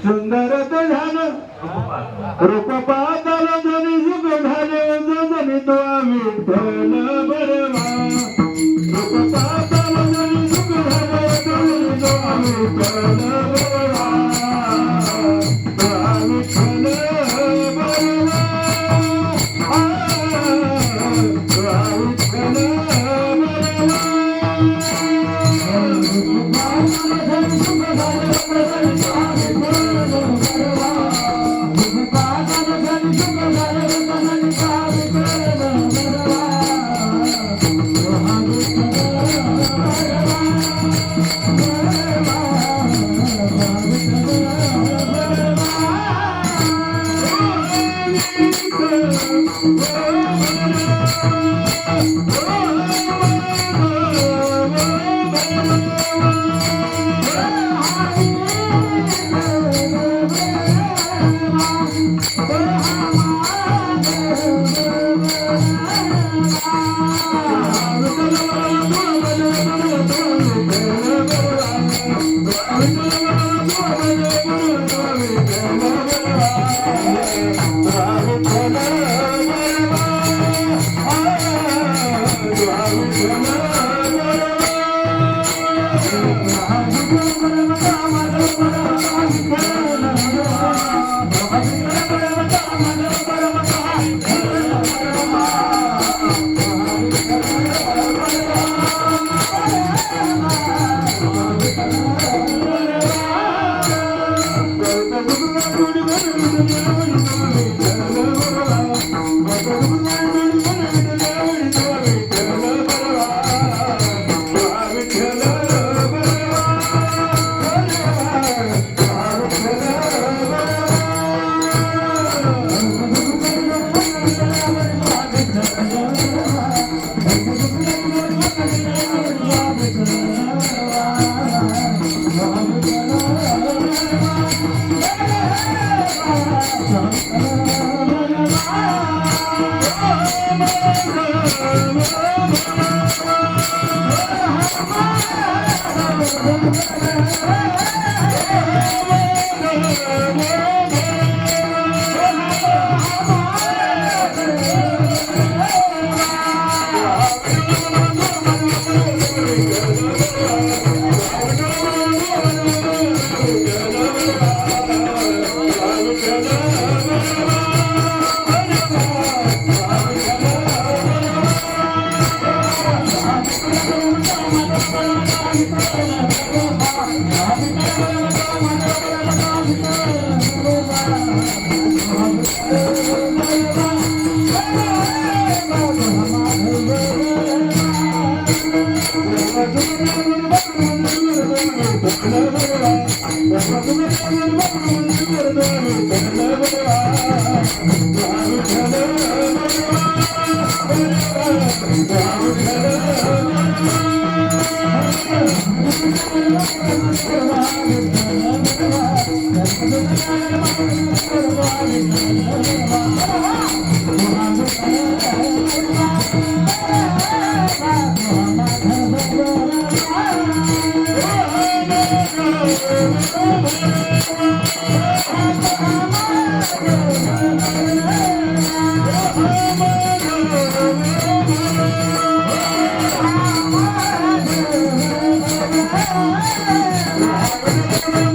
सुंदर तुझ्यान रूप पाताल जनी जुग झाले जनी तो विठ्ठल बरवा रूप पाताल जनी जुग झाले जनी तो विठ्ठल बरवा विठ्ठल बरवा विठ्ठल Oh,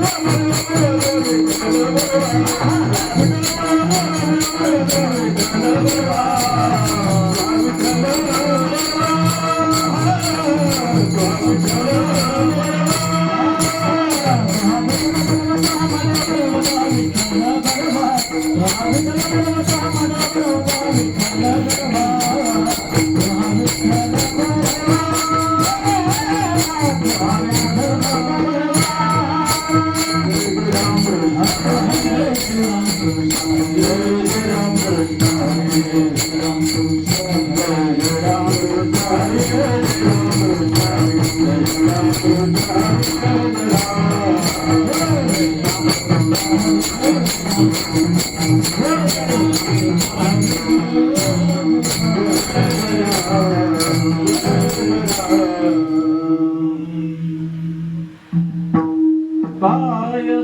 काय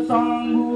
सांगू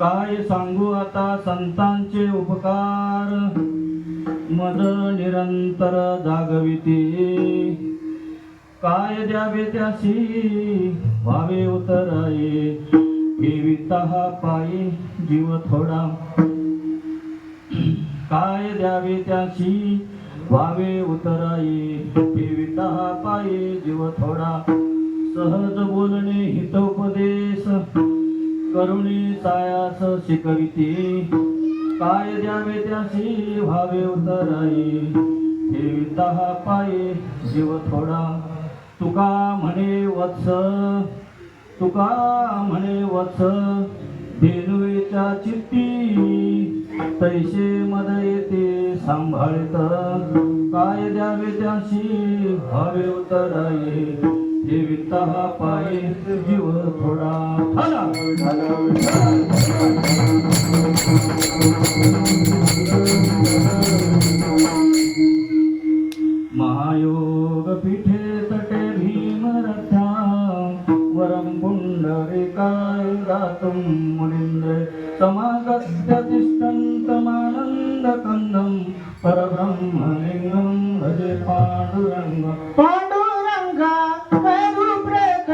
काय सांगू आता संतांचे उपकार, मद निरंतर जागविते. काय द्यावे त्यासी व्हावे उतराये, ठेविता हा पायी जीव थोडा. काय द्यावे त्यासी व्हावे उतराये, ठेविता हा पायी जीव थोडा. सहज बोलणे हितोपदेश, करुणी सायास शिकविते. काय द्यावे त्यासी व्हावे उतराये, ठेविता हा पायी जीव थोडा. तुका म्हणे वत्स, तुका म्हणे वत्स, धेनुवेच्या चित्ती. तैसे मद येते सांभाळत, काय द्यावे त्यासी व्हावे उतराये, ठेविता हा पायी जीव थोडा. महायोग पीठे तटे भीमरथा, वरम पुंडरीकाय दातुं मुनींद्र. समागत्य तिष्ठन्तमानन्द कंदं, परब्रह्मलिंगं भजे पांडुरंग. पांडुरंगा करुप्रेत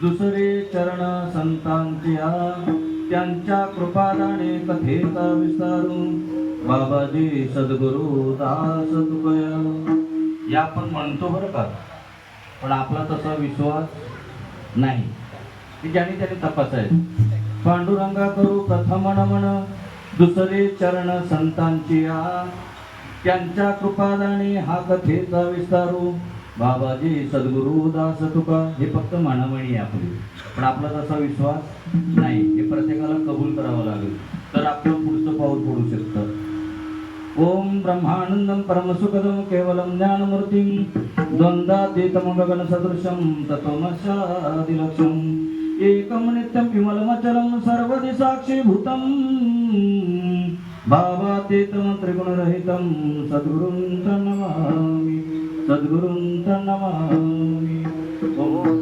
दुसरे चरण संतांच्या त्यांच्या कृपादाने कथेचा विस्तारू बाबाजी सद्गुरु दास तुकया. या आपण म्हणतो बरं का, पण आपला तसा विश्वास नाही की ज्याने त्याने तपासायचं. पांडुरंगा करू प्रथम नमन दुसरे चरण संतांची आ त्यांच्या कृपादाने हा कथेचा विस्तारू बाबाजी सद्गुरु दास तुका. हे फक्त म्हणमणी आहे आपली, पण आपला तसा विश्वास नाही. हे प्रत्येकाला कबूल करावं लागेल तर आपलं पुढचं पाऊल पडू शकतं. ओम ब्रह्मानंदं परमसुखदं केवलं ज्ञानमूर्तिं द्वंद्वातीतं गगन सदृशं तत्त्वमस्यादिलक्ष्यम् एकं नित्यं विमलमचलं सर्वदि साक्षीभूतं भावातीतं त्रिगुणरहितं सद्गुरुं तं नमामि, सद्गुरुं तं नमामि. ओम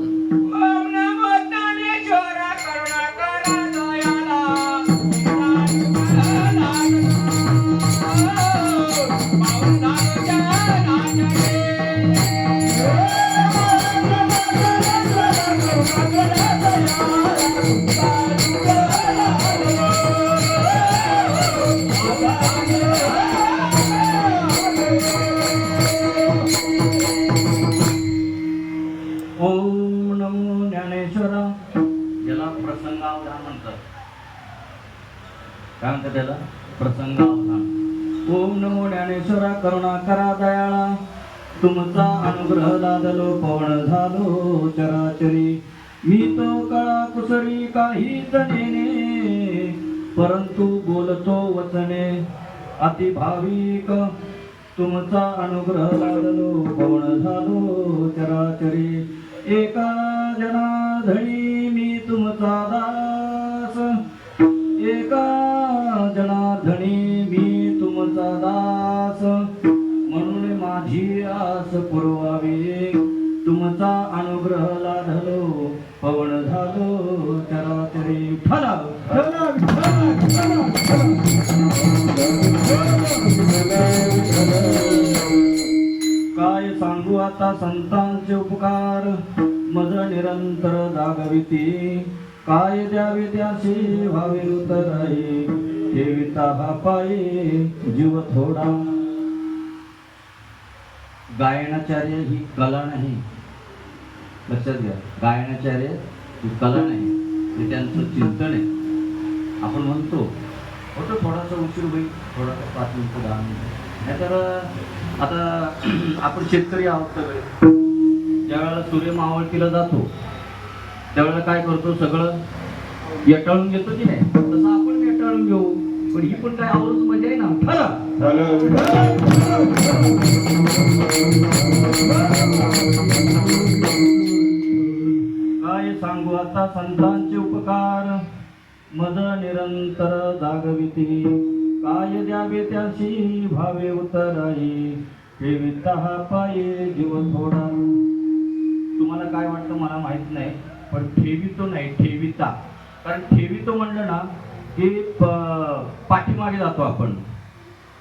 काय म्हणतात त्याला? प्रसंगावधान. ओम नमो ज्ञानेश्वरा करुणा करा दयाळा तुमचा अनुग्रह लादलो पवन झालो चराचरी. मी तो कळा कुसरी काहीच नेणे परंतु बोलतो वचने अति भाविक. तुमचा अनुग्रह लादलो पवन झालो चराचरी. एका जनार्दनी मी तुमचा दास, एका जनार्दनी मी तुमचा दास. म्हणून माझी आस पुरवावी तुमचा अनुग्रह लाधलो पवन झालो चराचरी. ठला काय सांगू आता संतांचे उपकार मज निरंतर जागविती. काय द्यावे त्याशी व्हावे उतराई ठेविता हा पायी जीव थोडा. गायनाचार्य ही कला नाही, लक्षात घ्या. गायनाचार्य ही कला नाही, हे त्यांचं चिंतन आहे. आपण म्हणतो होतं थोडासा उशीर होईल, थोडासा 5 मिनिटं 10 मिनिटं. नाहीतर आता आपण शेतकरी आहोत सगळे. ज्यावेळेला सूर्य मावळतीला जातो त्यावेळेला काय करतो, सगळं येटाळून घेतो की नाही, तसं आपण येटाळून घेऊ. पण ही पण काय आवडच मजा आहे ना. काय सांगू आता संतांचे उपकार मज निरंतर जागविती. काय द्यावे त्याशी भावे उतराई ठेविता हा पायी जीव थोडा. तुम्हाला काय वाटतं मला माहित नाही, पण ठेवितो नाही ठेविता. कारण ठेवितो म्हणलं ना की पाठीमागे जातो आपण.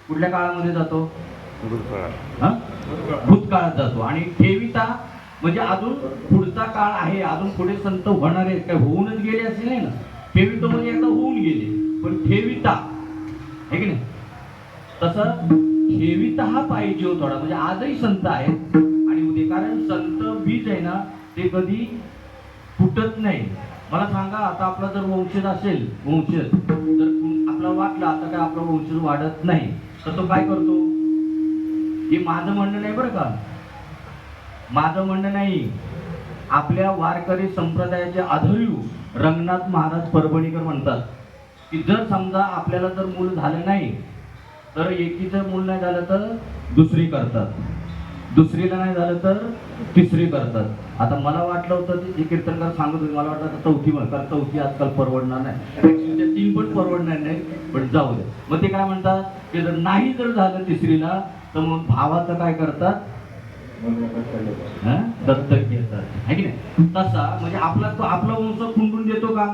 कुठल्या काळामध्ये जातो? भूतकाळात जातो. आणि ठेविता म्हणजे अजून पुढचा काळ आहे, अजून पुढे संत होणार आहेत, काय होऊनच गेले असे नाही ना. ठेवितो म्हणजे एकदा होऊन गेले, पण ठेविता आहे की नाही. तसं ठेविता हा पाहिजे थोडा. म्हणजे आजही संत आहेत आणि उद्या, कारण संत बीज आहे ना ते कधी फुटत नाही. मला सांगा, आता आपला जर वंशज असेल, वंशज जर आपला वाटला, आता काय आपला वंशज वाढत नाही, तर तो काय करतो? हे माझं म्हणणं नाही बरं का, माझं म्हणणं नाही. आपल्या वारकरी संप्रदायाचे आधार्यू रंगनाथ महाराज परभणीकर म्हणतात की जर समजा आपल्याला जर मूल झालं नाही तर एकीचं मूल नाही झालं तर दुसरी करतात, दुसरीला नाही झालं तर तिसरी करतात. आता मला वाटलं होतं ते कीर्तनकार सांगत होते, मला वाटलं चौथी म्हणतात. चौथी आजकाल परवडणार नाही, 3 पण परवडणार नाही, पण जाऊ दे. मग ते काय म्हणतात की जर नाही जर झालं तिसरीला तर मग भावाचं काय करतात, दत्तक घेतात, है की नाही. तसा म्हणजे आपला वंश खुंटून देतो का,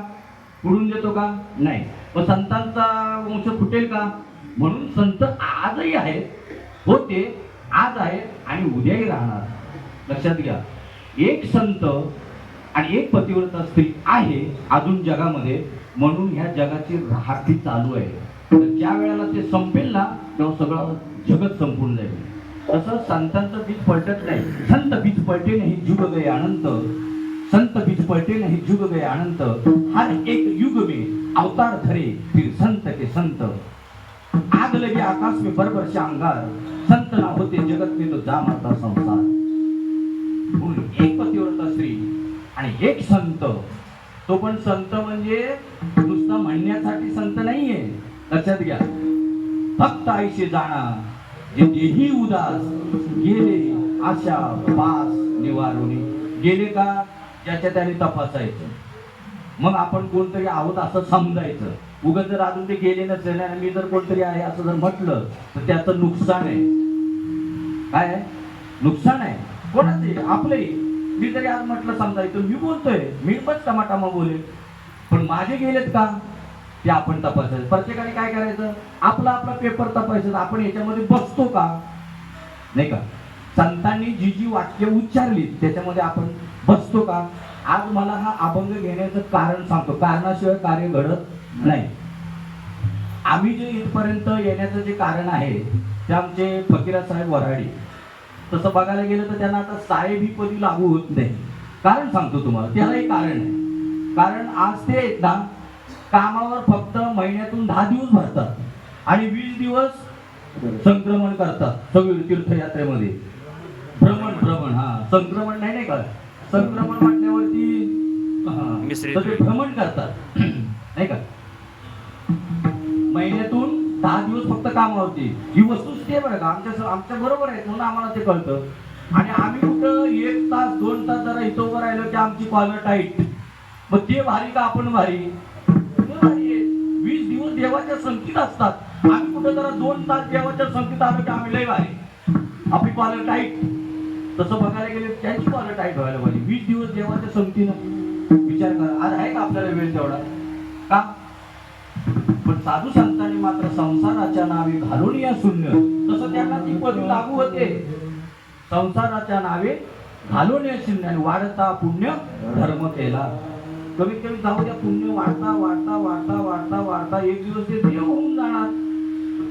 फुडून देतो का? नाही. मग संतांचा वंश फुटेल का? म्हणून संत आजही आहेत, होते, आज आहेत आणि उद्याही राहणार. लक्षात घ्या. एक संत आणि एक पतिव्रता स्त्री आहे अजून जगामध्ये, म्हणून ह्या जगाची राहती चालू आहे. तर ज्या वेळेला ते संपेल ना तेव्हा सगळं जगत संपून जाईल. तसं संतांचं बीज पलटत नाही. संत बीज पलटे नाही जुग गए अनंत, संत बीज पलटे नहीं जुग गए अनंत, हर एक युग में अवतार धरे फिर संत के संत. आग लगे आकाश में बरबर से अंगार, संत ना होते जगत में तो जा मारता संसार. म्हणून एक पतिव्रता स्त्री आणि एक संत. तो पण संत म्हणजे नुसता म्हणण्यासाठी संत नाहीये, लक्षात घ्या. फक्त आईशे जाणा जे देही उदास, गेले आशा पास निवारुनी. गेले का ज्याच्या त्याने तपासायचं. मग आपण कोणतरी आहोत असं समजायचं. उगाच जर अजून ते गेले नसेल आणि मी जर कोणतरी आहे असं जर म्हटलं तर त्याचं नुकसान आहे. काय आहे? नुकसान आहे. कोणाचे? आपले. मी जरी आज म्हटलं समजायचं मी बोलतोय, मी पण टमाटामा बोलेल, पण माझे गेलेत का ते आपण तपासायचं. प्रत्येकाने काय करायचं? आपला आपला पेपर तपासायचं. आपण याच्यामध्ये बसतो का नाही का? संतांनी जी जी वाक्य उच्चारली त्याच्यामध्ये आपण बसतो का? आज मला हा अभंग घेण्याचं कारण सांगतो. कारणाशिवाय कार्य घडत नाही. आम्ही जे इथपर्यंत येण्याचं जे कारण आहे ते आमचे फकीरा साहेब वराडी. तसं बघायला गेलं तर त्यांना आता साहेब ही पदी लागू होत नाही. कारण सांगतो तुम्हाला, त्यालाही कारण आहे. कारण आज ते आहेत ना कामावर फक्त महिन्यातून 10 दिवस भरतात आणि 20 दिवस संक्रमण करतात सगळे तीर्थयात्रेमध्ये. भ्रमण हा संक्रमण नाही का? संक्रमण म्हटल्यावरती सगळे भ्रमण करतात नाही का? महिन्यातून 10 दिवस फक्त कामावरती. ही वस्तुस्थिती आहे बरं का. आमच्या बरोबर आहे म्हणून आम्हाला ते कळतं. आणि आम्ही कुठं 1 तास 2 तास जरा इथं उभं राहिलो की आमची कॉलर टाईट. मग ते भारी का आपण भारी? 20 दिवस देवाच्या संगतीत असतात. आम्ही कुठं जरा 2 तास देवाच्या संगतीत आलो की आम्ही लय भारी, आपली कॉलर टाईट. तसं बघायला गेले त्यांची कॉलर टाईट व्हायला पाहिजे. 20 दिवस देवाच्या संगतीनं विचार करा. आज आहे का आपल्याला वेळ तेवढा का? पण साधू संतांनी मात्र संसाराच्या नावे घालून या शून्य. तसं त्यांना ती पदवी लागू होते. संसाराच्या नावे घालून या शून्य आणि वाढता पुण्य धर्म केला. कमीत कमी जाऊ द्या, पुण्य वाढता वाढता वाढता वाढता वाढता एक दिवस ते देव होऊन जाणार.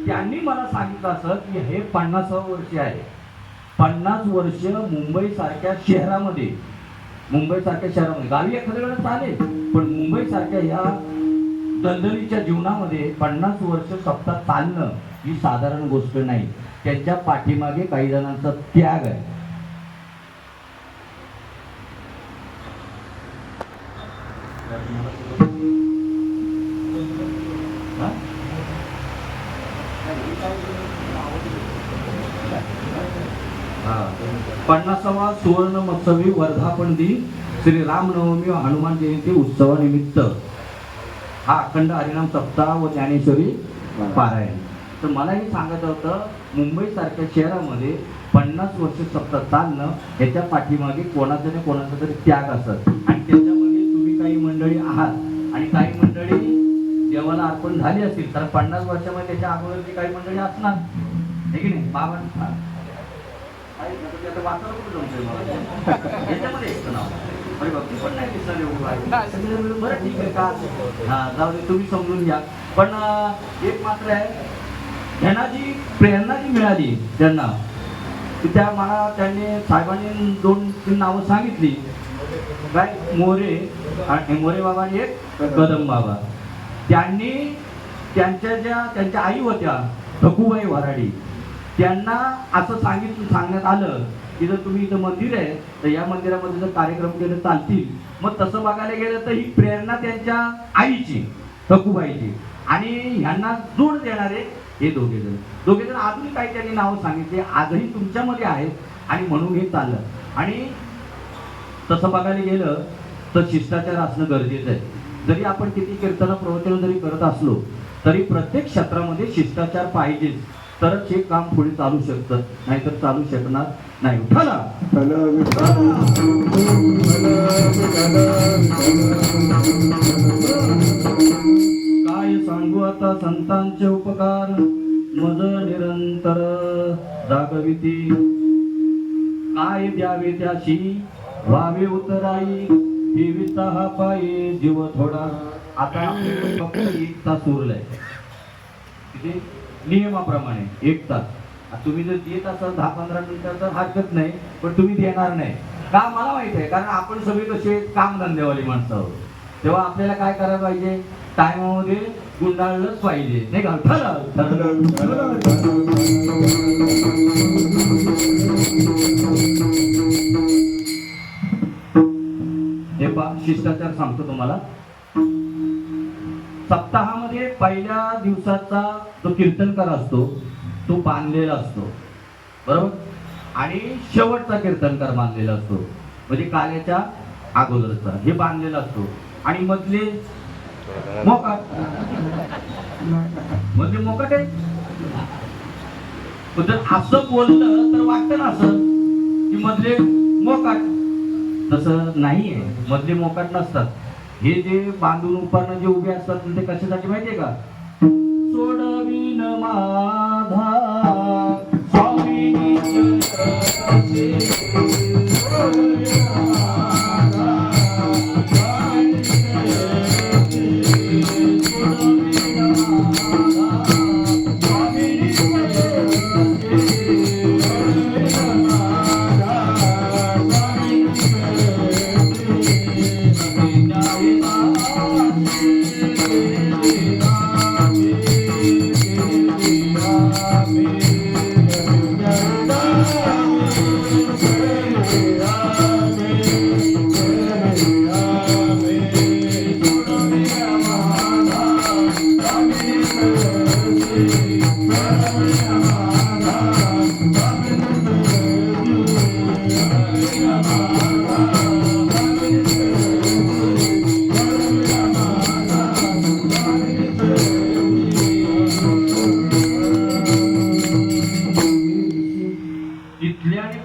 त्यांनी मला सांगितलं असं की हे 50वे वर्ष आहे. 50 वर्ष मुंबई सारख्या शहरामध्ये, गावी एखाद्या वेळेला चालेल, पण मुंबई सारख्या ह्या दलदलीच्या जीवनामध्ये 50 वर्ष सप्ताह चालणं ही साधारण गोष्ट नाही. त्यांच्या पाठीमागे काही जणांचा त्याग आहे. पन्नासावा सुवर्ण महोत्सवी वर्धापन दिन श्री रामनवमी व हनुमान जयंती उत्सवानिमित्त हा अखंड हरिनाम सप्ताह व ज्ञानेश्वरी पारायण. तर मला हे सांगायचं होतं, मुंबई सारख्या शहरामध्ये 50 वर्ष सप्ताह चालणं याच्या पाठीमागे कोणाचा ना कोणाचा तरी त्याग असत. आणि त्याच्यामध्ये तुम्ही काही मंडळी आहात आणि काही मंडळी देवाला अर्पण झाली असतील. तर 50 वर्षामध्ये त्याच्या अगोदरची काही मंडळी असणार आहे की नाही? बाबा वातावरण कुठं जमतंय मला याच्यामध्ये येतं नाव. अरे बाबा पण नाही दिसणार एवढं. बरं ठीक आहे का? हां जाऊ दे, तुम्ही समजून घ्या. पण एक मात्र आहे, त्यांना जी प्रेरणा जी मिळाली त्यांना, त्या मला त्यांनी साहेबांनी 2-3 नावं सांगितली. काय? मोरे आणि मोरे बाबा आणि एक कदम बाबा. त्यांनी त्यांच्या आई होत्या ठकूबाई वराडी. त्यांना असं सांगण्यात आलं की जर तुम्ही इथं मंदिर आहे तर या मंदिरामध्ये जर कार्यक्रम केले चालतील. मग तसं बघायला गेलं तर ही प्रेरणा त्यांच्या आईची ठकूबाईची आणि ह्यांना जोड देणारे हे दोघे जण अजून काही त्यांनी नावं सांगितली. आजही तुमच्यामध्ये आहेत आणि म्हणून हे चाललं. आणि तसं बघायला गेलं तर शिष्टाचार असणं गरजेचं आहे. जरी आपण किती कीर्तन प्रवचन जरी करत असलो तरी प्रत्येक क्षेत्रामध्ये शिष्टाचार पाहिजेच, तरच हे काम पुढे चालू शकतं, नाहीतर चालू शकणार नाही. उठाला काय सांगू आता संतांचे उपकार, मज निरंतर जागविती. काय द्यावे त्याशी व्हावे उतराई, ठेवीचा हा पायी जीव थोडा. आता आपल्याकडे फक्त 1 तास उरलाय, किती नियमाप्रमाणे 1 तास. तुम्ही जर देत असाल 10-15 मिनिटं तर हरकत नाही, पण तुम्ही देणार नाही का मला माहित आहे, कारण आपण सगळे कसे कामधंदेवाली माणसं आहोत. तेव्हा आपल्याला काय करायला पाहिजे, टायमामध्ये गुंडाळलंच पाहिजे, नाही का. हे पहा, शिष्टाचार सांगतो तुम्हाला. सप्ताहामध्ये पहिल्या दिवसाचा जो कीर्तनकार असतो तो बांधलेला असतो, बरोबर, आणि शेवटचा कीर्तनकार बांधलेला असतो, म्हणजे कार्याच्या अगोदरचा हे बांधलेला असतो. आणि मधले मोकाट, मधले मोकाट आहे. जर असं बोललं तर वाटतं ना असं की मधले मोकाट, तसं नाहीये. मधले मोकाट नसतात. हे जे बांधून उपारणं जे उभे असतात ते कशासाठी माहितीये का, सोडविन माझा स्वामी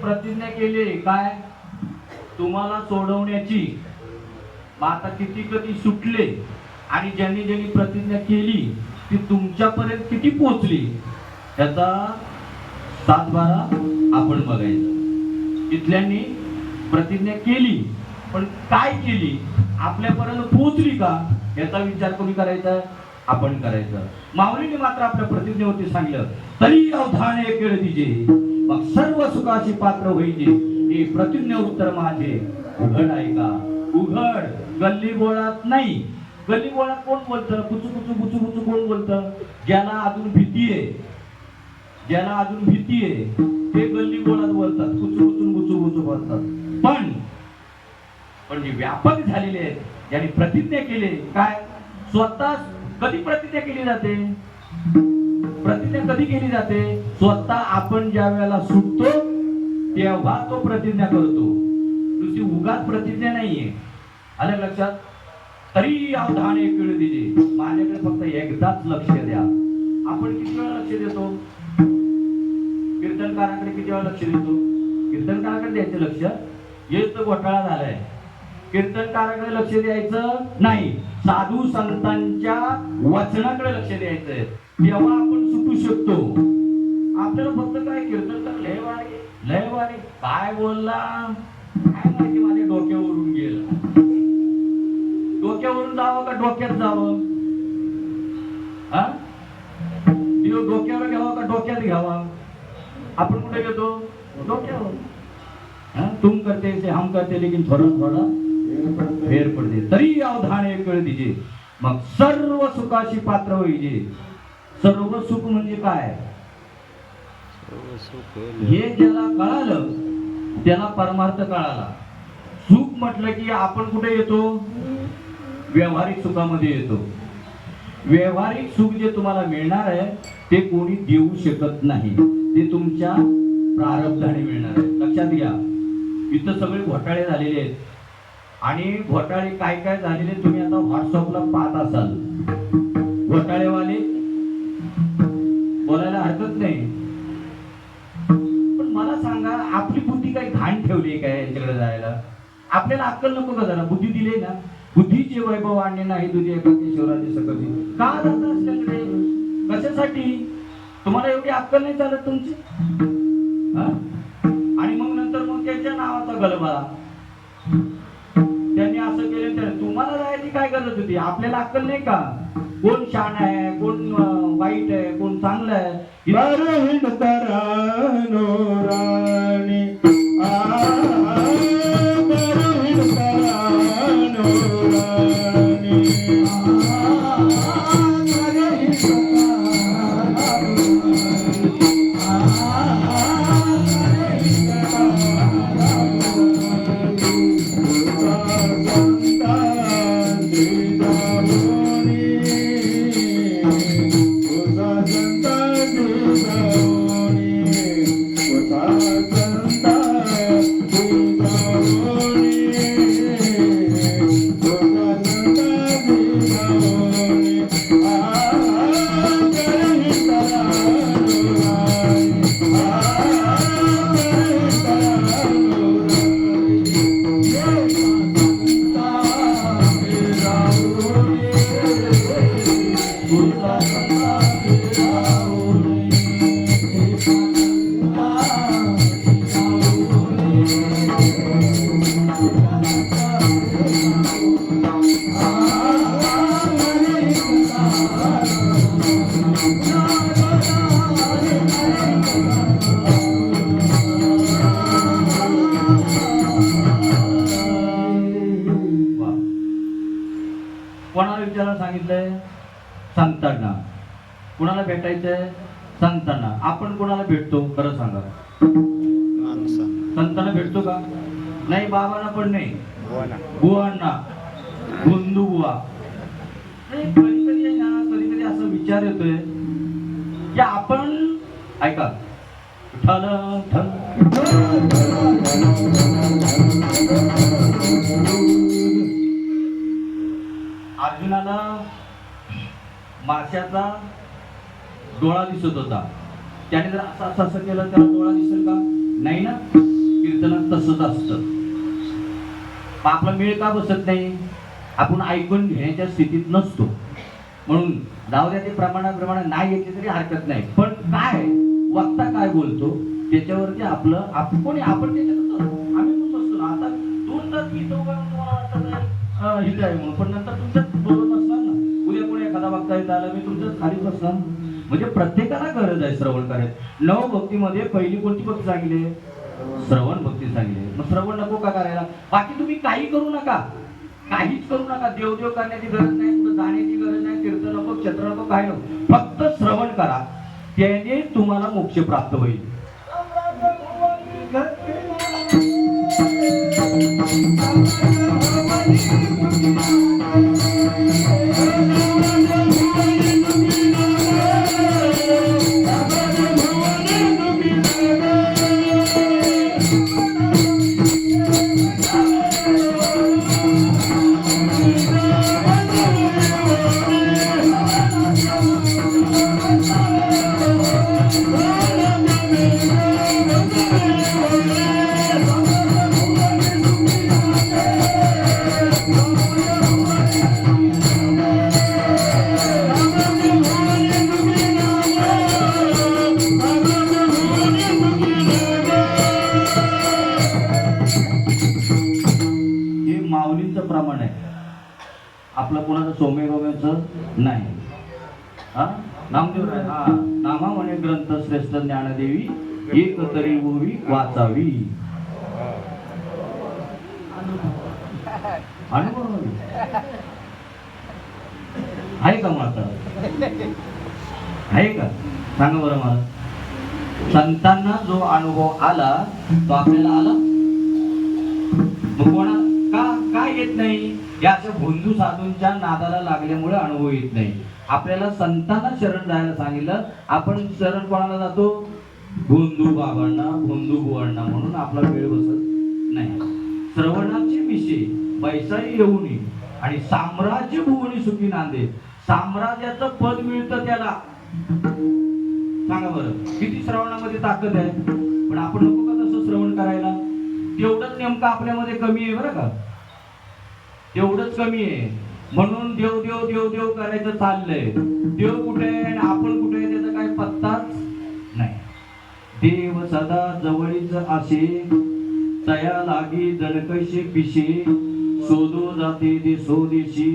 प्रतिज्ञा केली काय, तुम्हाला सोडवण्याची. आता किती कधी सुटले आणि ज्यांनी ज्यांनी प्रतिज्ञा केली ती तुमच्यापर्यंत किती पोहोचली याचा 7-12 आपण बघायचं. इथल्यांनी प्रतिज्ञा केली पण काय केली, आपल्यापर्यंत पोहोचली का याचा विचार कोणी करायचा, आपण करायचं. माऊलीने मात्र आपल्या प्रतिज्ञेवरती सांगितलं, तरी अवधाने केळ दिजे मग सर्व सुखाची पात्र होईजे. हे प्रतिज्ञा उत्तर माझे उघड आहे का, उघड. गल्ली बोळात नाही. गल्ली बोळात कोण बोलतं, कुचू कुचू बुचू बुचू कोण बोलतं, ज्याला अजून भीती आहे, ज्याला अजून भीती आहे ते गल्ली बोळात बोलतात, कुचू कुचू बुचू बुचू बोलतात. पण जे व्यापक झालेले आहेत, ज्यांनी प्रतिज्ञा केली, काय स्वतः कधी प्रतिज्ञा केली जाते, प्रतिज्ञा कधी केली जाते, स्वतः आपण ज्या वेळेला सुटतो तेव्हा तो प्रतिज्ञा करतो. नुसती उगाच प्रतिज्ञा नाहीये. आलं लक्षात. तरी अवधाने केळ दिजे, माझ्याकडे फक्त एकदाच लक्ष द्या. आपण किती वेळा लक्ष देतो, कीर्तनकाराकडे किती वेळा लक्ष देतो, कीर्तनकाराकडे द्यायचं लक्ष, हेच घोटाळा झालाय. कीर्तनकाराकडे लक्ष द्यायचं नाही, साधू संतांच्या वचनाकडे लक्ष द्यायचंय, तेव्हा आपण सुटू शकतो. आपल्याला फक्त काय कीर्तनकार लय वारी काय बोलला काय माहिती, माझ्या डोक्यावरून गेलं. डोक्यावरून जावं का डोक्यात जावं, डोक्यावर घ्यावा का डोक्यात घ्यावा, आपण कुठे घेतो, डोक्यावर. तुम करते से हम करते लेकिन थोड़ा थोड़ा फेर पडते. तरी अवधाने केळ दिजे मग सर्व सुखाची पात्र होईजे. सर्व सुख म्हणजे काय, हे ज्याला कळालं त्याला परमार्थ कळाला. सुख म्हटलं की आपण कुठे येतो, व्यावहारिक सुखामध्ये येतो. व्यावहारिक सुख जे तुम्हाला मिळणार आहे ते कोणी देऊ शकत नाही, ते तुमच्या प्रारब्धाने मिळणार आहे. लक्षात घ्या. इथं सगळे घोटाळे झालेले आहेत आणि घोटाळे काय काय झालेले तुम्ही आता व्हॉट्सअपला पाहत असाल. घोटाळेवाले बोलायला हरकत नाही, पण मला सांगा आपली बुद्धी काही घाण ठेवली काय यांच्याकडे जायला. आपल्याला अक्कल नको का जरा, बुद्धी दिली ना, बुद्धीचे वैभव आणणे नाही तुझे एकाकी शिवराजे सकळी. का जाता असल्याकडे, कशासाठी, तुम्हाला एवढी अक्कल नाही चालत तुमची. आणि मग नंतर मग त्यांच्या नावाचा गलबा, त्यांनी असं असं केलं तर तुम्हाला जायची काय गरज होती? आपल्याला अक्कल नाही का? कोण शान आहे, कोण वाईट आहे, कोण चांगलं आहे? कोणाला विचारायला सांगितलंय? संतांना. कोणाला भेटायचंय? संतांना. आपण कोणाला भेटतो खरं सांगा? संतांना भेटतो का? नाही. बाबांना पण नाही, बुवांना, बंधू बुवा. कधी कधी आहे ना, कधी कधी असं विचार येतोय की आपण ऐका ठल ठल अर्जुनाला माशाचा डोळा दिसत होता. त्याने जर असं असं केलं त्याला डोळा दिसेल का? नाही ना. कीर्तनात तसंच असतं. आपला मेळ का बसत नाही? आपण ऐकून घेण्याच्या स्थितीत नसतो. म्हणून जाऊ द्या, ते प्रमाणाप्रमाणे नाही येते तरी हरकत नाही. पण काय वक्ता काय बोलतो त्याच्यावरती आपलं आपण कोणी आपण त्याच्यात आम्ही पण बसतो ना. आता 2 तास गीत तुम्हाला वाटतं हित आहे म्हणून, पण नंतर तुमचं बोलत असणार ना. उद्या कोणी एखादा वक्ता येत आला मी तुमच्याच खाली बसणार. म्हणजे प्रत्येकाला गरज आहे श्रवण करायचं. नवभक्तीमध्ये पहिली कोणती भक्ती सांगितली? श्रवण भक्ती सांगितली. मग श्रवण नको का करायला? बाकी तुम्ही काही करू नका, काहीच करू नका. देवदेव करण्याची गरज नाही, कुठं जाण्याची गरज नाही, कीर्तन नको, क्षेत्र नको, काय नको. फक्त श्रवण करा, त्याने तुम्हाला मोक्ष प्राप्त होईल. प्रमाण आहे आपलं, कोणाचं सोमेगोमेचं नाही. हा नामदेव आहे. हा नामा म्हणे ग्रंथ श्रेष्ठ ज्ञानदेवी, एक तरी ओवी वाचावी. अनुभव आहे का? माता आहे का? सांगा बरं मला. संतांना जो अनुभव आला तो आपल्याला आला. मग कोणा का येत नाही? या अशा बंधू साधूंच्या नादाला लागल्यामुळे अनुभव येत नाही. आपल्याला संतांना शरण जायला सांगितलं, आपण शरण कोणाला जातो? बंधू बाबांना, बंधू बुवांना. म्हणून आपला वेळ बसत नाही. श्रवणाचे विषय पैसाही येऊ नये आणि साम्राज्य भुवनी सुखी नांदे. साम्राज्याचं पद मिळतं त्याला. सांगा बरं, किती श्रवणामध्ये ताकद आहे. पण आपण नको का तसं श्रवण करायला? तेवढंच नेमकं आपल्यामध्ये कमी आहे बरं का, तेवढंच कमी आहे. म्हणून देव देव देव देव करायचं चाललंय. देव कुठे आहे आणि आपण कुठे आहे त्याचा काही पत्ताच नाही. देव सदा जवळीच असे, तया लागी जनकैसे पिशे, शोधू जाते ते स्वदेशी,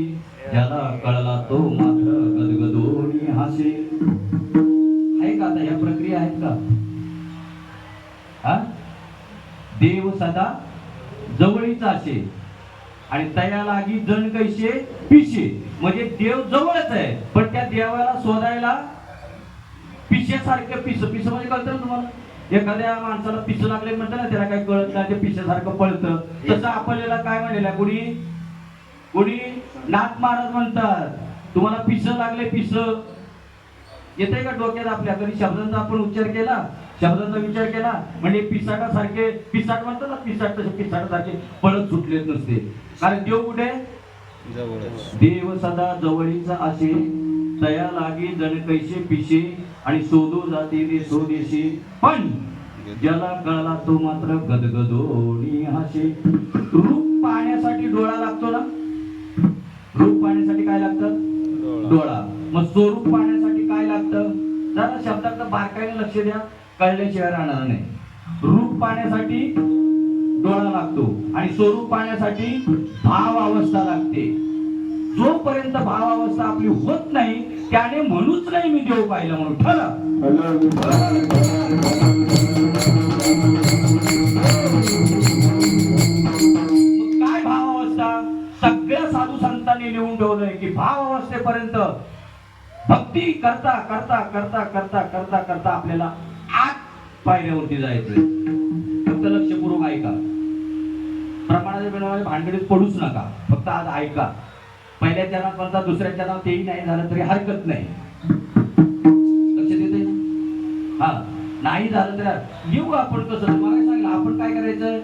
ज्याला कळला तो मात्र गदगदोनी हासे. आहे का आता या प्रक्रिया आहेत का? हा, देव सदा जवळीच असे आणि तया लागी जण कैसे पिशे. म्हणजे देव जवळच आहे, पण त्या देवाला शोधायला पिशेसारखं पिस पिस म्हणजे कळतं ना तुम्हाला? एखाद्या माणसाला पिस लागले म्हणतं ना, त्याला काही कळत नाही, ते पिशेसारखं पळतं. तसं आपल्याला काय म्हणलेलं कोणी कोणी नाथ महाराज म्हणतात, तुम्हाला पिस लागले. पिस येते का डोक्यात आपल्या? कधी शब्दांचा आपण उच्चार केला, शब्दांचा विचार केला म्हणजे पिसाटासारखे, पिसाट म्हणतात ना, पिसाट तसे पिसाटासारखे पळत सुटलेच नसते. कारण देव कुठे? देव सदा जवळीचा असे, तया लागी जण कैसे पिशे आणि शोधू जाते ते स्वदेशी, पण ज्याला कळला तो मात्र गदगदोनी हासे. रूप पाहण्यासाठी डोळा लागतो ना, रूप पाहण्यासाठी काय लागतं? डोळा. मग स्वरूप पाहण्यासाठी काय लागतं? जरा शब्दात बारकाईने लक्ष द्या, कळल्याशिवाय राहणार नाही. रूप पाहण्यासाठी डोळा लागतो आणि स्वरूप पाहण्यासाठी भाव अवस्था लागते. जोपर्यंत भाव अवस्था आपली होत नाही, त्याने म्हणूच नाही मी देव पाहिलं म्हणून ठरलं. काय भाव अवस्था? सगळ्या साधू संतांनी लिहून ठेवलंय की भाव अवस्थेपर्यंत भक्ती करता करता करता करता करता करता आपल्याला 8 पायऱ्यावरती जायचंय. फक्त लक्षपूर्वक ऐका, प्रमाणाच्या बिनामध्ये भानगडीत पडूच नका, फक्त आज ऐका. पहिल्या चरणात म्हणता, दुसऱ्या चरणात तेही नाही झालं तरी हरकत नाही. लक्ष देते ना? हा, नाही झालं तर येऊ आपण. कसं मला सांगितलं, आपण काय करायचंय?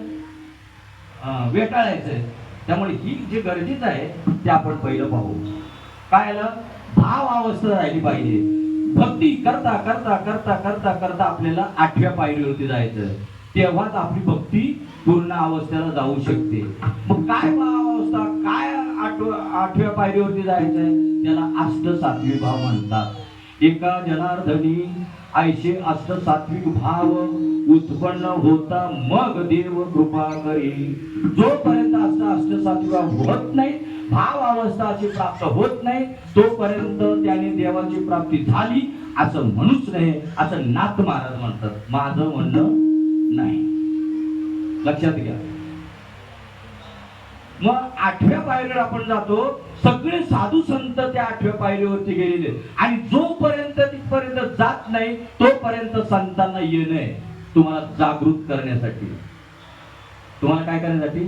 वेटाळायचंय. त्यामुळे ही जे गरजेचं आहे ते आपण पहिलं पाहू. काय आलं? भाव अवस्था राहिली पाहिजे. भक्ती करता करता करता करता करता आपल्याला 8व्या पायरीवरती जायचं, तेव्हाच आपली भक्ती पूर्ण अवस्थेला जाऊ शकते. मग काय भाव अवस्था? काय 8व्या पायरीवरती जायचंय? त्याला अष्ट सात्विक भाव म्हणतात. एका जनार्दनी ऐशे अष्ट सात्विक भाव उत्पन्न होता, मग देव कृपा करी. जोपर्यंत अष्ट सात्विक भाव होत नाही, भाव अवस्था अशी प्राप्त होत नाही, तोपर्यंत त्याने देवाची प्राप्ती झाली असं म्हणूच नाही, असं नाथ महाराज म्हणतात. माझं म्हणणं नाही. लक्षात घ्या. मग 8व्या पायरीवर आपण जातो. सगळे साधू संत त्या 8व्या पायरीवरती गेलेले आणि जोपर्यंत तिथपर्यंत जात नाही तोपर्यंत संतांना येणे तुम्हाला जागृत करण्यासाठी. तुम्हाला काय करण्यासाठी?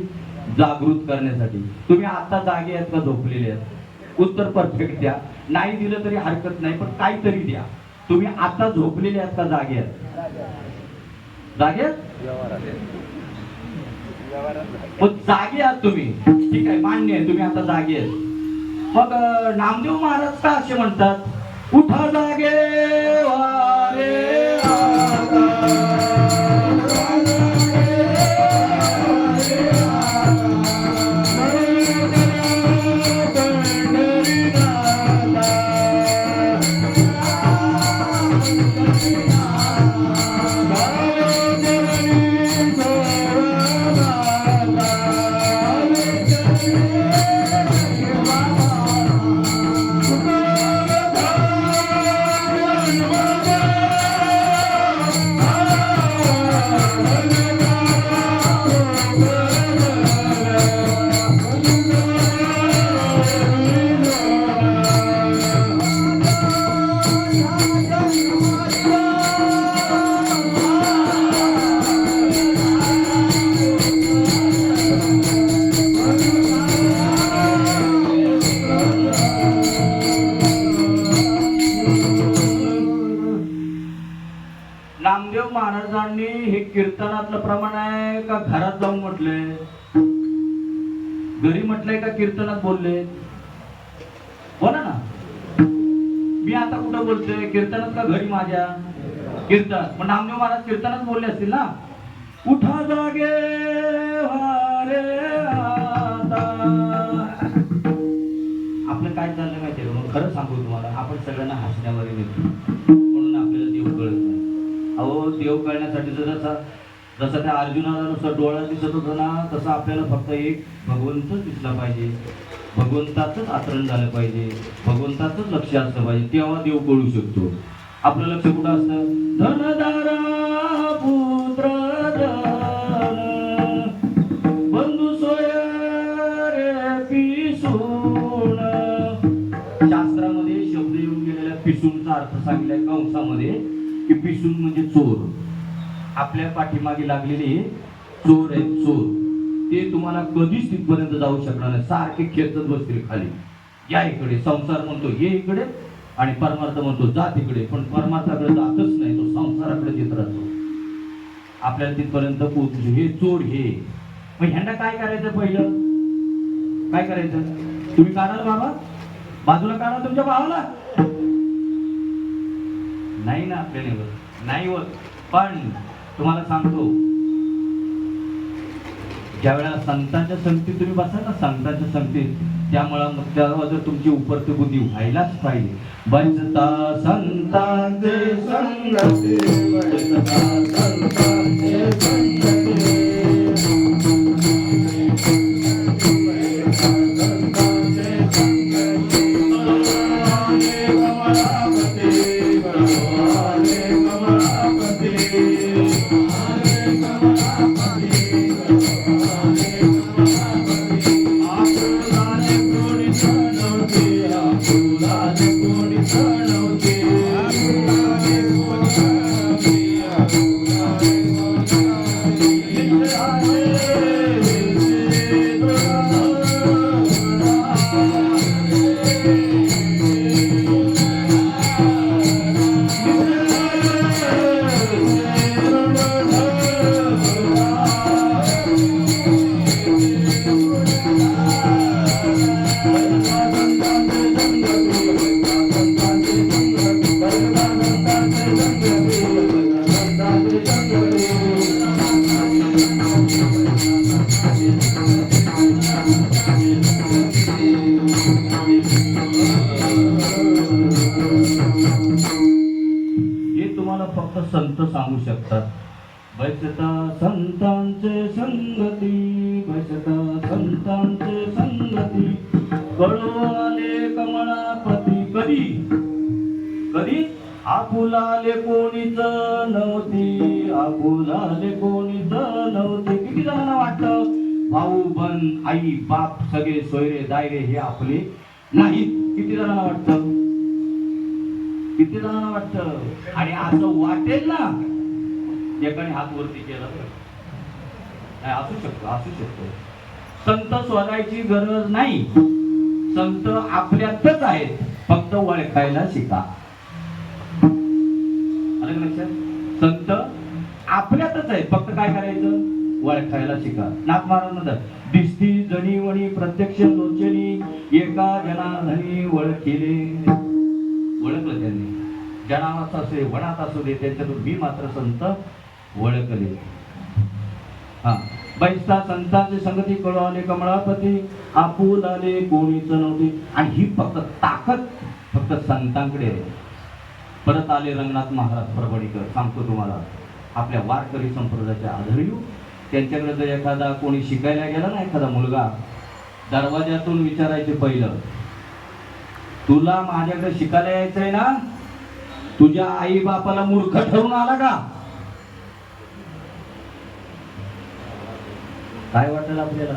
जागृत करण्यासाठी. तुम्ही आता जागे आहेत का झोपलेले आहेत? उत्तर परफेक्ट द्या. नाही दिलं तरी हरकत नाही, पण काहीतरी द्या. तुम्ही आता झोपलेले आहेत का जागे आहेत? जागे आहेत? जागे आहात तुम्ही, ठीक आहे, मान्य आहे, तुम्ही आता जागे आहेत. मग नामदेव महाराज का असे म्हणतात? उठा जागे वारे नामदेव महाराजांनी हे कीर्तनातलं प्रमाण आहे का घरात जाऊन म्हटलंय? घरी म्हटलंय का कीर्तनात बोलले? बोला ना. मी आता कुठं बोलतोय? कीर्तनात का घरी माझ्या? कीर्तन. पण नामदेव महाराज कीर्तनात बोलले असतील ना. उठा जागे वारे आता. आपलं काय चाललंय माहितीये का? मग खरं सांगू तुम्हाला, आपण सगळ्यांना हसण्यावर येतो म्हणून आपल्याला देव कळत नाही. अहो, देव कळण्यासाठी जसं त्या अर्जुनाला नुसतं डोळा दिसत होतं ना, तसं आपल्याला फक्त एक भगवंतच दिसला पाहिजे, भगवंताचंच आचरण झालं पाहिजे, भगवंताचंच लक्ष असलं पाहिजे, तेव्हा देव कळू शकतो. आपलं लक्ष कुठं असतं? धनदारा पुत्र धन बंधू सोय रे पिसून. शास्त्रामध्ये शब्द येऊन गेलेल्या पिसूनचा अर्थ सांगितलाय कंसामध्ये की पिसून म्हणजे चोर. आपल्या पाठीमागे लागलेले चोर आहेत, चोर. ते तुम्हाला कधीच तिथपर्यंत जाऊ शकणार नाही, सारखे खेचत बसतील खाली. या इकडे संसार म्हणतो ये इकडे आणि परमार्थ म्हणतो जा तिकडे, पण परमार्थाकडे जातच नाही, तो संसाराकडे येत राहतो. आपल्याला तिथपर्यंत पोहोचू. हे चोर हे. मग ह्यांना काय करायचं? पहिलं काय करायचं? तुम्ही काढाल बाबा, बाजूला काढा तुमच्या भावाला. नाही ना, आपल्याला नाही होत. पण तुम्हाला सांगतो, ज्या वेळेला संतांच्या संगतीत तुम्ही बसाल ना, संतांच्या संगतीत, त्यामुळं मग तेव्हा जर तुमची उपरती बुद्धी व्हायलाच पाहिजे. बसता संतांचे संगती, बसता संतांचे संगती. संत सांगू शकतात. बसता संतांचे संगती, बसता संतांचे संगती, कळो आले कमळापती. कधी कधी? आपुलाले कोणीच नव्हती, आपुलाले कोणीच नव्हते. किती जणांना वाटतं भाऊ बन आई बाप सगळे सोयरे दायरे हे आपले नाहीत? किती जणांना वाटतं? किती जणांना वाटतं? आणि असं वाटेल ना, एकाने हात वरती केला नाही, असू शकतो, असू शकतो. संत शोधायची गरज नाही, संत आपल्यातच आहेत, फक्त ओळखायला शिका. आलं लक्षात? संत आपल्यातच आहेत, फक्त काय करायचं? ओळखायला शिका. नाथ महाराज दिसती जणी वणी प्रत्यक्ष लोचनी, एका जनाधनी ओळखिले. ओळखलं त्यांनी, जनावात असे वनात असू दे, त्यांच्यातून मी मात्र संत ओळखले. हा, बैसता संतांचे संगती, कळो आले कमळापती, आपुलाले कोणीच नव्हते. आणि ही फक्त ताकद फक्त संतांकडे आहे. परत आले रंगनाथ महाराज परभणीकर. सांगतो तुम्हाला, आपल्या वारकरी संप्रदायाचे आधारीव, त्यांच्याकडे जर एखादा कोणी शिकायला गेला ना, एखादा मुलगा, दरवाजातून विचारायचे पहिलं, तुला माझ्याकडे शिकायला यायचंय ना, तुझ्या आई बापाला मूर्ख ठरून आला का? काय वाटेल आपल्याला?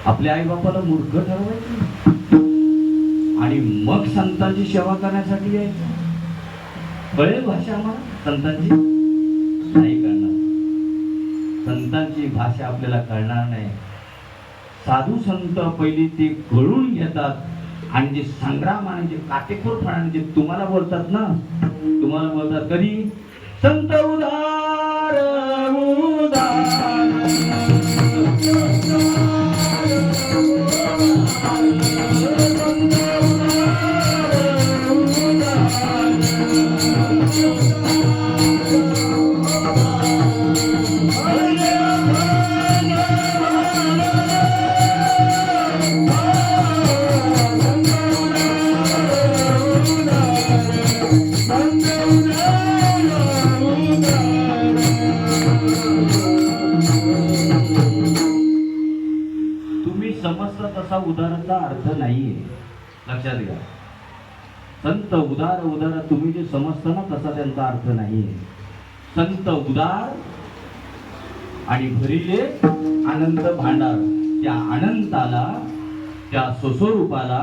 आपल्या आई बापाला मूर्ख ठरवायचं आणि मग संतांची सेवा करण्यासाठी यायचं. कळेल भाषा आम्हाला संतांची? नाही कळणार. संतांची भाषा आपल्याला कळणार नाही. साधू संत पहिली ते कळून घेतात आणि जे संग्राम आणि जे काटेकोरपणाने जे तुम्हाला बोलतात ना, तुम्हाला बोलतात कधी? संत उदार उदार, तसा उदाराचा अर्थ नाहीये, लक्षात घ्या. संत उदार उदार तुम्ही जे समजता ना तसा त्यांचा अर्थ नाहीये. संत उदार आणि भरिले अनंत भांडार. त्या अनंताला, त्या स्वस्वरूपाला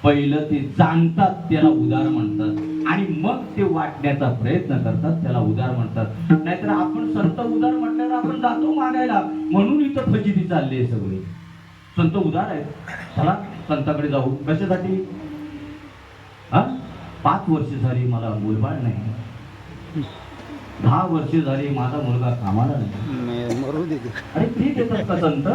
पहिलं ते जाणतात, त्याला उदार म्हणतात, आणि मग ते वाटण्याचा प्रयत्न करतात, त्याला उदार म्हणतात. नाहीतर आपण संत उदार म्हटल्यावर आपण जातो मागायला, म्हणून इथं फजिती चालली आहे सगळी. संत उदार आहेत, चला संताकडे जाऊ. कशासाठी? 5 वर्ष झाली मला मुलबाळ नाही, 10 वर्ष झाली माझा मुलगा कामाला नाही. अरे ठीक येतात का संत?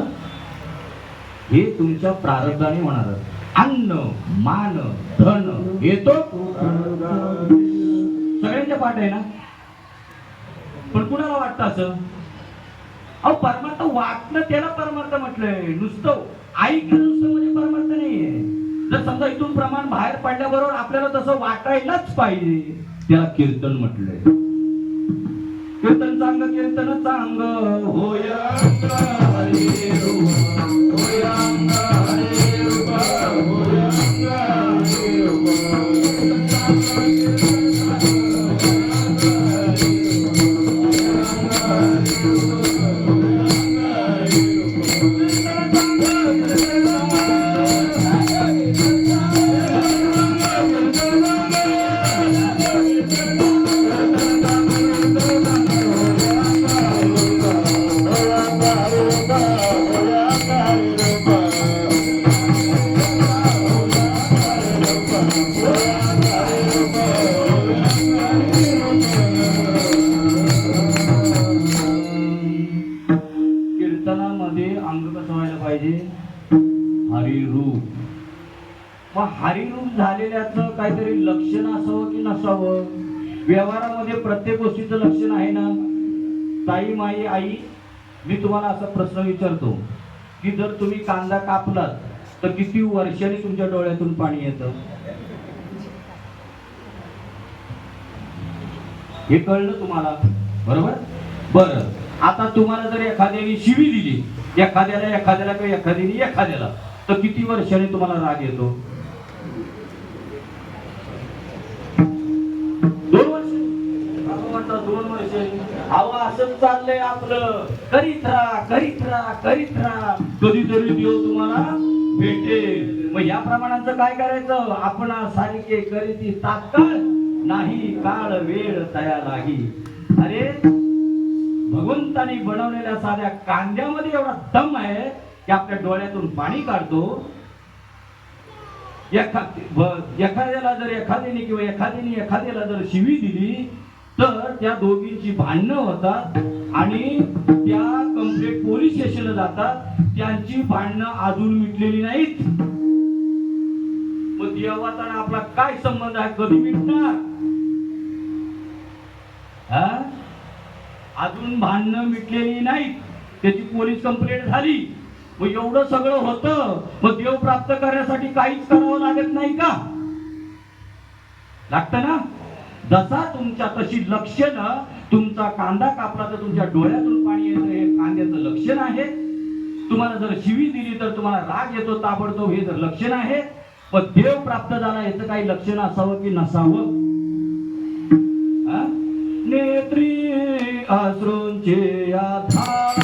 हे तुमच्या प्रारब्धाने होणार. अन्न मान धन येतो सगळ्यांच्या पाठ आहे ना, पण कुणाला वाटतं असं? अहो परमार्थ वाटणं, त्याला परमार्थ म्हटलंय. नुसतं ऐकणं नुसतं म्हणजे परमार्थ नाहीये. जर समजा इथून प्रमाण बाहेर पडल्याबरोबर आपल्याला तसं वाटायलाच पाहिजे, त्याला कीर्तन म्हटलंय. कीर्तन चांग कीर्तन चांग होय हरिरूप झालेल्याचं काहीतरी लक्षण असावं की नसावं. व्यवहारामध्ये प्रत्येक गोष्टीचं लक्षण आहे ना. ताई माई आई, मी तुम्हाला असा प्रश्न विचारतो की जर तुम्ही कांदा कापलात तर किती वर्षांनी तुमच्या डोळ्यातून पाणी येतं? हे कळलं तुम्हाला? बरोबर. बरं, आता तुम्हाला जर एखाद्याने शिवी दिली, एखाद्याला किंवा एखाद्याने एखाद्याला, तर किती वर्षांनी तुम्हाला राग येतो? 2 वर्ष. म्हणतात 2 वर्ष. अहो असंच चाललंय आपलं. करीत राहा. कधीतरी देव तुम्हाला भेटेल. मग या प्रमाणाचं काय करायचं? आपण सारखे करीती तात्काळ नाही, काळ वेळ तया नाही. अरे भगवंतानी बनवलेल्या साध्या कांद्यामध्ये एवढा दम आहे की आपल्या डोळ्यातून पाणी काढतो. एखाद्याला जर एखाद्याला जर शिवी दिली तर त्या दोघींची भांडणं होतात आणि त्या कंप्लेंट पोलीस स्टेशनला जातात. त्यांची भांडणं अजून मिटलेली नाहीत. मग देवाचा आपला काय संबंध आहे? कधी मिटणार? अजून भांडणं मिटलेली नाहीत, त्याची पोलीस कंप्लेंट झाली. मग एवढं सगळं होतं, मग देव प्राप्त करण्यासाठी काहीच करावं लागत नाही का? लागतं ना. जसा तुमच्या तशी लक्षणं, तुमचा कांदा कापला तर तुमच्या डोळ्यातून पाणी येतं, हे कांद्याचं लक्षण आहे. तुम्हाला जर शिवी दिली तर तुम्हाला राग येतो ताबडतोब, हे जर लक्षण आहे. पण देव प्राप्त झाला याचं काही लक्षण असावं की नसावं? नेत्री अश्रूंचे आधार,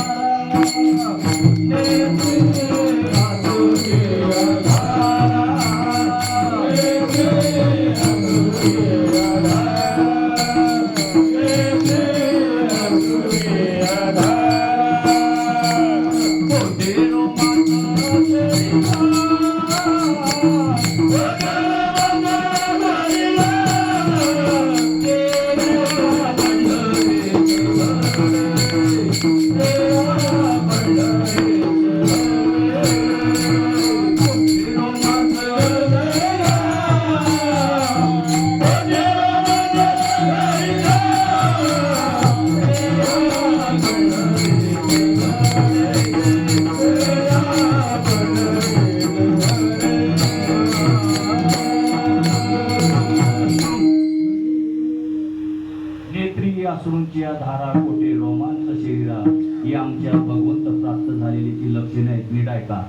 धारा कोटे रोमांच शरीरा, ही आमच्या भगवंत प्राप्त झालेली लक्षणे आहेत. नीट ऐका.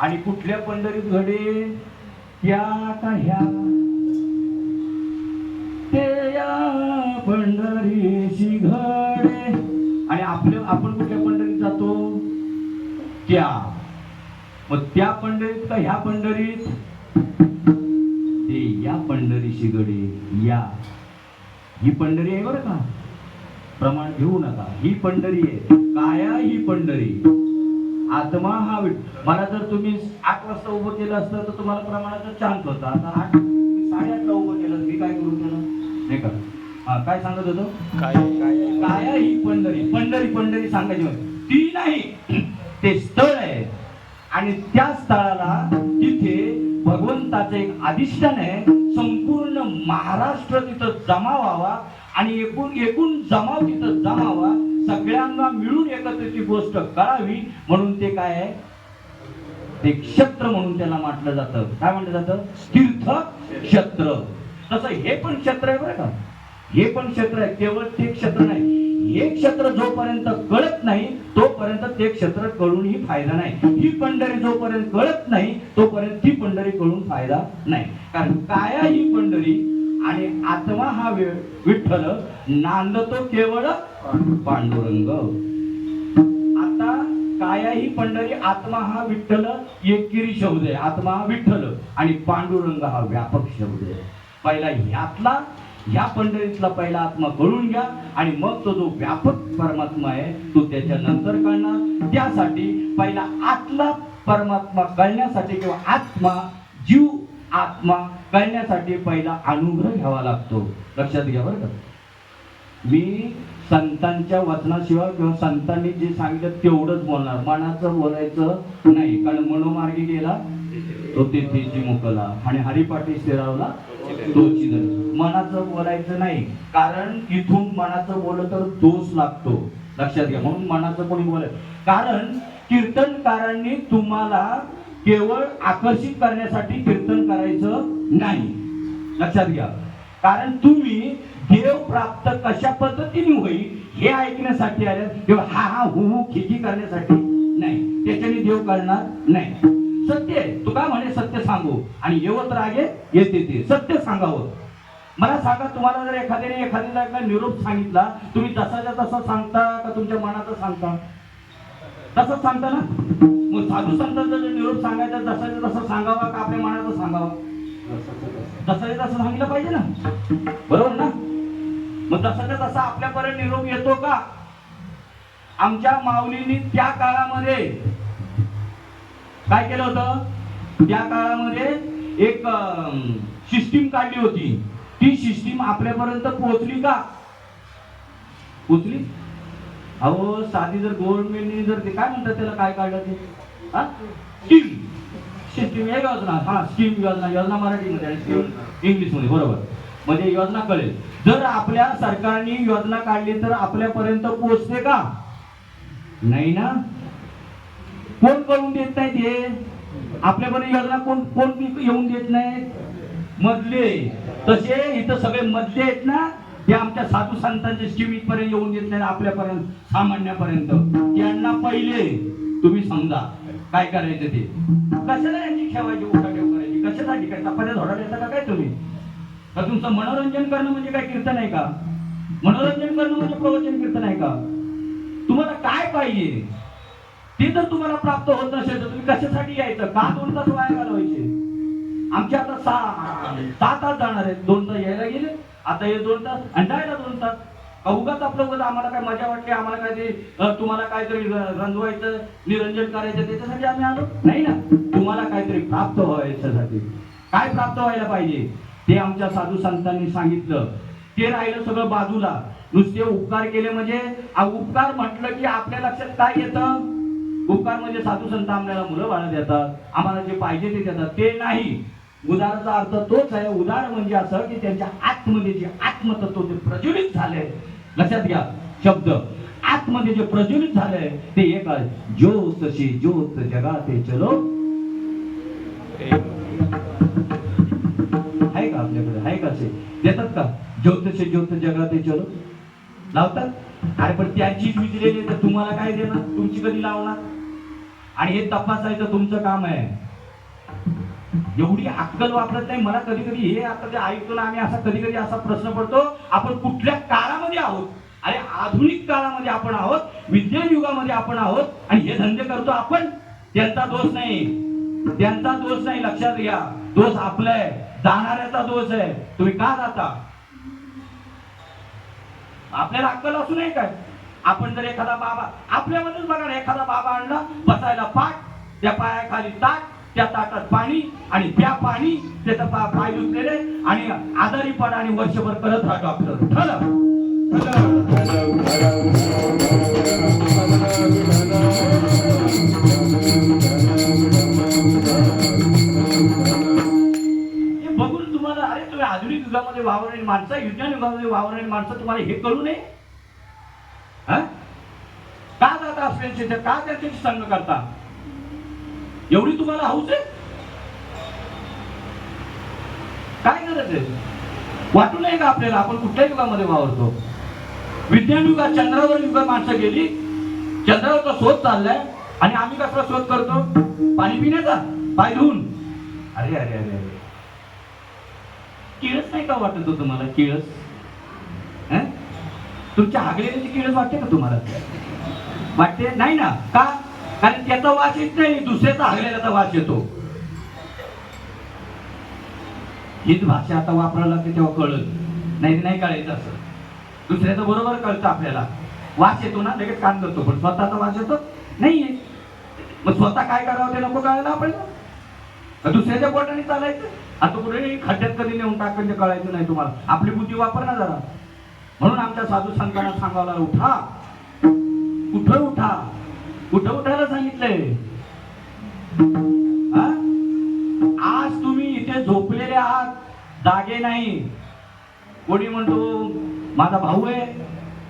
आणि कुठल्या पंढरीत घडे त्या का ह्या ते या पंढरीशी घडे. आणि आपण कुठल्या पंढरीत जातो त्या. मग त्या पंढरीत का ह्या पंढरीत ते या पंढरीशी घडे या. ही पंढरी आहे बरं का, प्रमाण घेऊ नका. ही पंढरी आहे. काया ही पंढरी, आत्मा हा मला जर तुम्ही 8 वाजता उभं केलं असतं तर तुम्हाला प्रमाणाचा चान्स होता. आता 8:30ला उभं केलं, मी काय करू केलं नाही का. हा काय सांगत होतो, काया ही पंढरी. पंढरी सांगायची ती नाही, ते स्थळ आहे. आणि त्या स्थळाला तिथे भगवंताचं एक अधिष्ठान आहे. संपूर्ण महाराष्ट्र तिथं जमा व्हावा आणि एकूण जमाव तिथं जमावा, सगळ्यांना मिळून एकत्रित गोष्ट करावी म्हणून ते काय आहे, ते क्षेत्र म्हणून त्याला म्हटलं जातं. काय म्हटलं जातं, तीर्थ क्षेत्र. तसं हे पण क्षेत्र आहे बरं का, हे पण क्षेत्र आहे. केवळ ते क्षेत्र नाही, हे क्षेत्र जोपर्यंत कळत नाही तोपर्यंत ते क्षेत्र कळूनही फायदा नाही. ही पंढरी जोपर्यंत कळत नाही तोपर्यंत ती पंढरी कळून फायदा नाही. कारण काया ही पंढरी आणि आत्मा हा विठ्ठल नांदतो केवळ पांडुरंग. आता काया ही पंढरी, आत्मा हा विठ्ठल एकेरी शब्द आहे. आत्मा हा विठ्ठल आणि पांडुरंग हा व्यापक शब्द आहे. पहिला ह्यातला, ह्या पंढरीतला पहिला आत्मा कळून घ्या आणि मग तो जो व्यापक परमात्मा आहे तो त्याच्या नंतर कळणार. त्यासाठी पहिला आतला परमात्मा कळण्यासाठी किंवा आत्मा, जीव आत्मा कळण्यासाठी पहिला अनुग्रह घ्यावा लागतो. लक्षात घ्या बरं का. मी संतांच्या वचनाशिवाय किंवा संतांनी जे सांगितलं तेवढंच बोलणार, मनाचं बोलायचं नाही. कारण मनोमार्गी गेला तो तेथेची मुकला आणि हरिपाठी स्थिरावला तो चिदल. मनाचं बोलायचं नाही, कारण इथून मनाचं बोललं तर दोष लागतो. लक्षात घ्या. म्हणून मनाचं कोणी बोलाय, कारण कीर्तनकारांनी तुम्हाला केवळ आकर्षित करण्यासाठी कीर्तन करायचं नाही. लक्षात घ्या. कारण तुम्ही देव प्राप्त कशा पद्धतीने होईल हे ऐकण्यासाठी आले, किंवा हा हा हु खिकी करण्यासाठी नाही. त्याच्याने देव करणार नाही. सत्य आहे, तू काय म्हणे सत्य सांगू आणि येवत रागे येते ते सत्य सांगावं. मला सांगा, तुम्हाला जर एखाद्याला निरोप सांगितला, तुम्ही तसाच्या तसा सांगता का तुमच्या मनाचं सांगता? तसंच सांगता ना. मग साधू संतांचा जर निरोप सांगायचा तसाच्या तसा सांगावा का आपल्या मनाचं सांगावा? तसाच्या तसं सांगितलं पाहिजे ना, बरोबर ना. मग तसाच्या तसा आपल्यापर्यंत निरोप येतो का? आमच्या माऊलींनी त्या काळामध्ये काय केलं होतं, त्या काळामध्ये एक सिस्टीम काढली होती. ती सिस्टीम आपल्यापर्यंत पोहोचली का? पोहोचली. अहो साधी जर गव्हर्नमेंटने जर ते काय म्हणतात त्याला, काय काढलं ते, स्कीम सिस्टीम आहे योजना. हा स्कीम योजना मराठीमध्ये आणि स्कीम इंग्लिशमध्ये, बरोबर. म्हणजे योजना कळेल. जर आपल्या सरकारने योजना काढली तर आपल्यापर्यंत पोहोचते का? नाही ना. कोण कळून देत नाही ते आपल्यापर्यंत योजना, कोण कोण येऊन देत नाही, मधले. तसे इथं सगळे मधले आहेत ना, ते आमच्या साधू संतांच्या स्कीम इथपर्यंत येऊन देत नाही आपल्यापर्यंत, सामान्यापर्यंत. त्यांना पहिले तुम्ही समजा काय करायचं ते. कशाला यांची ठेवायची, उठाठेव करायची कशासाठी? काय चपात्या धोडायला येतं का काय तुम्ही? का तुमचं मनोरंजन करणं म्हणजे काय कीर्तन आहे का? मनोरंजन करणं म्हणजे प्रवचन कीर्तन आहे का? तुम्हाला काय पाहिजे ते जर तुम्हाला प्राप्त होत नसेल तर तुम्ही कशासाठी यायचं? का 2 तास वाया घालवायचे? आमच्या आता 7 तास जाणार आहेत. 2 तास यायला गेले, आता हे 2 तास अंडायला 2 तास. उगाच आपलं उगाच आम्हाला काय मजा वाटते, आम्हाला काय ते तुम्हाला काहीतरी रंजवायचं, निरंजन करायचं त्याच्यासाठी आम्ही आलो नाही ना. तुम्हाला काहीतरी प्राप्त व्हायच्यासाठी. काय प्राप्त व्हायला पाहिजे ते आमच्या साधू संतांनी सांगितलं. ते राहिलं सगळं बाजूला. नुसते उपकार केले म्हणजे, उपकार म्हटलं की आपल्या लक्षात काय येतं? उपकार म्हणजे साधू संत आम्हाला मुलं बाळं देतात, आम्हाला जे पाहिजे ते देतात, ते नाही. उदाराचा अर्थ तोच आहे. उदार म्हणजे असं की त्यांच्या आतमध्ये जे आत्मतत्व जे प्रज्वलित झालंय, लक्षात घ्या शब्द, आतमध्ये जे प्रज्वलित झालंय ते एक आहे. ज्योत से ज्योत जगाते चलो. आहे का आपल्याकडे? आहे का? से देतात का? ज्योत से ज्योत जगाते चलो लावतात. अरे पण त्यांचीच विजलेली तर तुम्हाला काय देणार? तुमची कधी लावणार? आणि हे तपासायचं तुमचं काम आहे. एवढी अक्कल वापरत नाही. मला कधी कधी हे आता जे ऐकतो ना आम्ही, असा कधी कधी असा प्रश्न पडतो, आपण कुठल्या काळामध्ये आहोत? अरे आधुनिक काळामध्ये आपण आहोत, विज्ञान युगामध्ये आपण आहोत, आणि हे धंदे करतो आपण. त्यांचा दोष नाही, त्यांचा दोष नाही, लक्षात घ्या. दोष आपला आहे, जाणाऱ्याचा दोष आहे. तुम्ही का जाता? आपल्याला अक्कल असू नये काय? आपण जर एखादा बाबा, आपल्यामध्येच बघा ना, एखादा बाबा आणला, बसायला पाठ, त्या पायाखाली ताट, त्या ताटात पाणी, आणि त्या पाणी त्याचा पाय धुतलेले, आणि आजारी पड, आणि वर्षभर करत राहा डॉक्टर. ठरव बघून तुम्हाला, अरे तुम्ही आधुनिक युगामध्ये वावरणारी माणसं, विज्ञान युगामध्ये वावरणारी माणसं, तुम्हाला हे कळू नये? का जाता असल्याचे, का त्याच्याशी संग करता? एवढी तुम्हाला हौस आहे? काय गरज आहे? वाटू नये का आपल्याला आपण कुठल्या युगामध्ये वावरतो? विज्ञान युगात चंद्रावर युगात माणसं गेली, चंद्रावरचा शोध चाललाय, आणि आम्ही कसला शोध करतो? पाणी पिण्याचा, पाय धुवून. अरे अरे अरे अरे, किळस नाही का वाटत हो तुम्हाला? किळस तुमच्या हागलेल्याची किळस वाटते का तुम्हाला? वाटते नाही ना? का? कारण त्याचा वास येत नाही, दुसऱ्याचा हागलेल्याचा वास येतो. हीच भाषा आता वापरायला लागते तेव्हा कळत नाही, नाही कळायचं. असं दुसऱ्याचं बरोबर कळतं आपल्याला. वास येतो ना, लगेच काम करतो, पण स्वतःचा वास येतो नाहीये. मग स्वतः काय करावं ते नको कळायला आपल्याला? दुसऱ्याच्या बोटाने चालायचं? आता कुठे खड्ड्यात कधी नेऊन टाकायचं कळायचं नाही तुम्हाला. आपली बुद्धी वापर ना जरा. म्हणून आमच्या साधू संतांना सांगावला, उठा. कुठं उठा? कुठं उठायला सांगितलंय? आज तुम्ही इथे झोपलेले आहात, जागे नाही. कोणी म्हणतो माझा भाऊ आहे,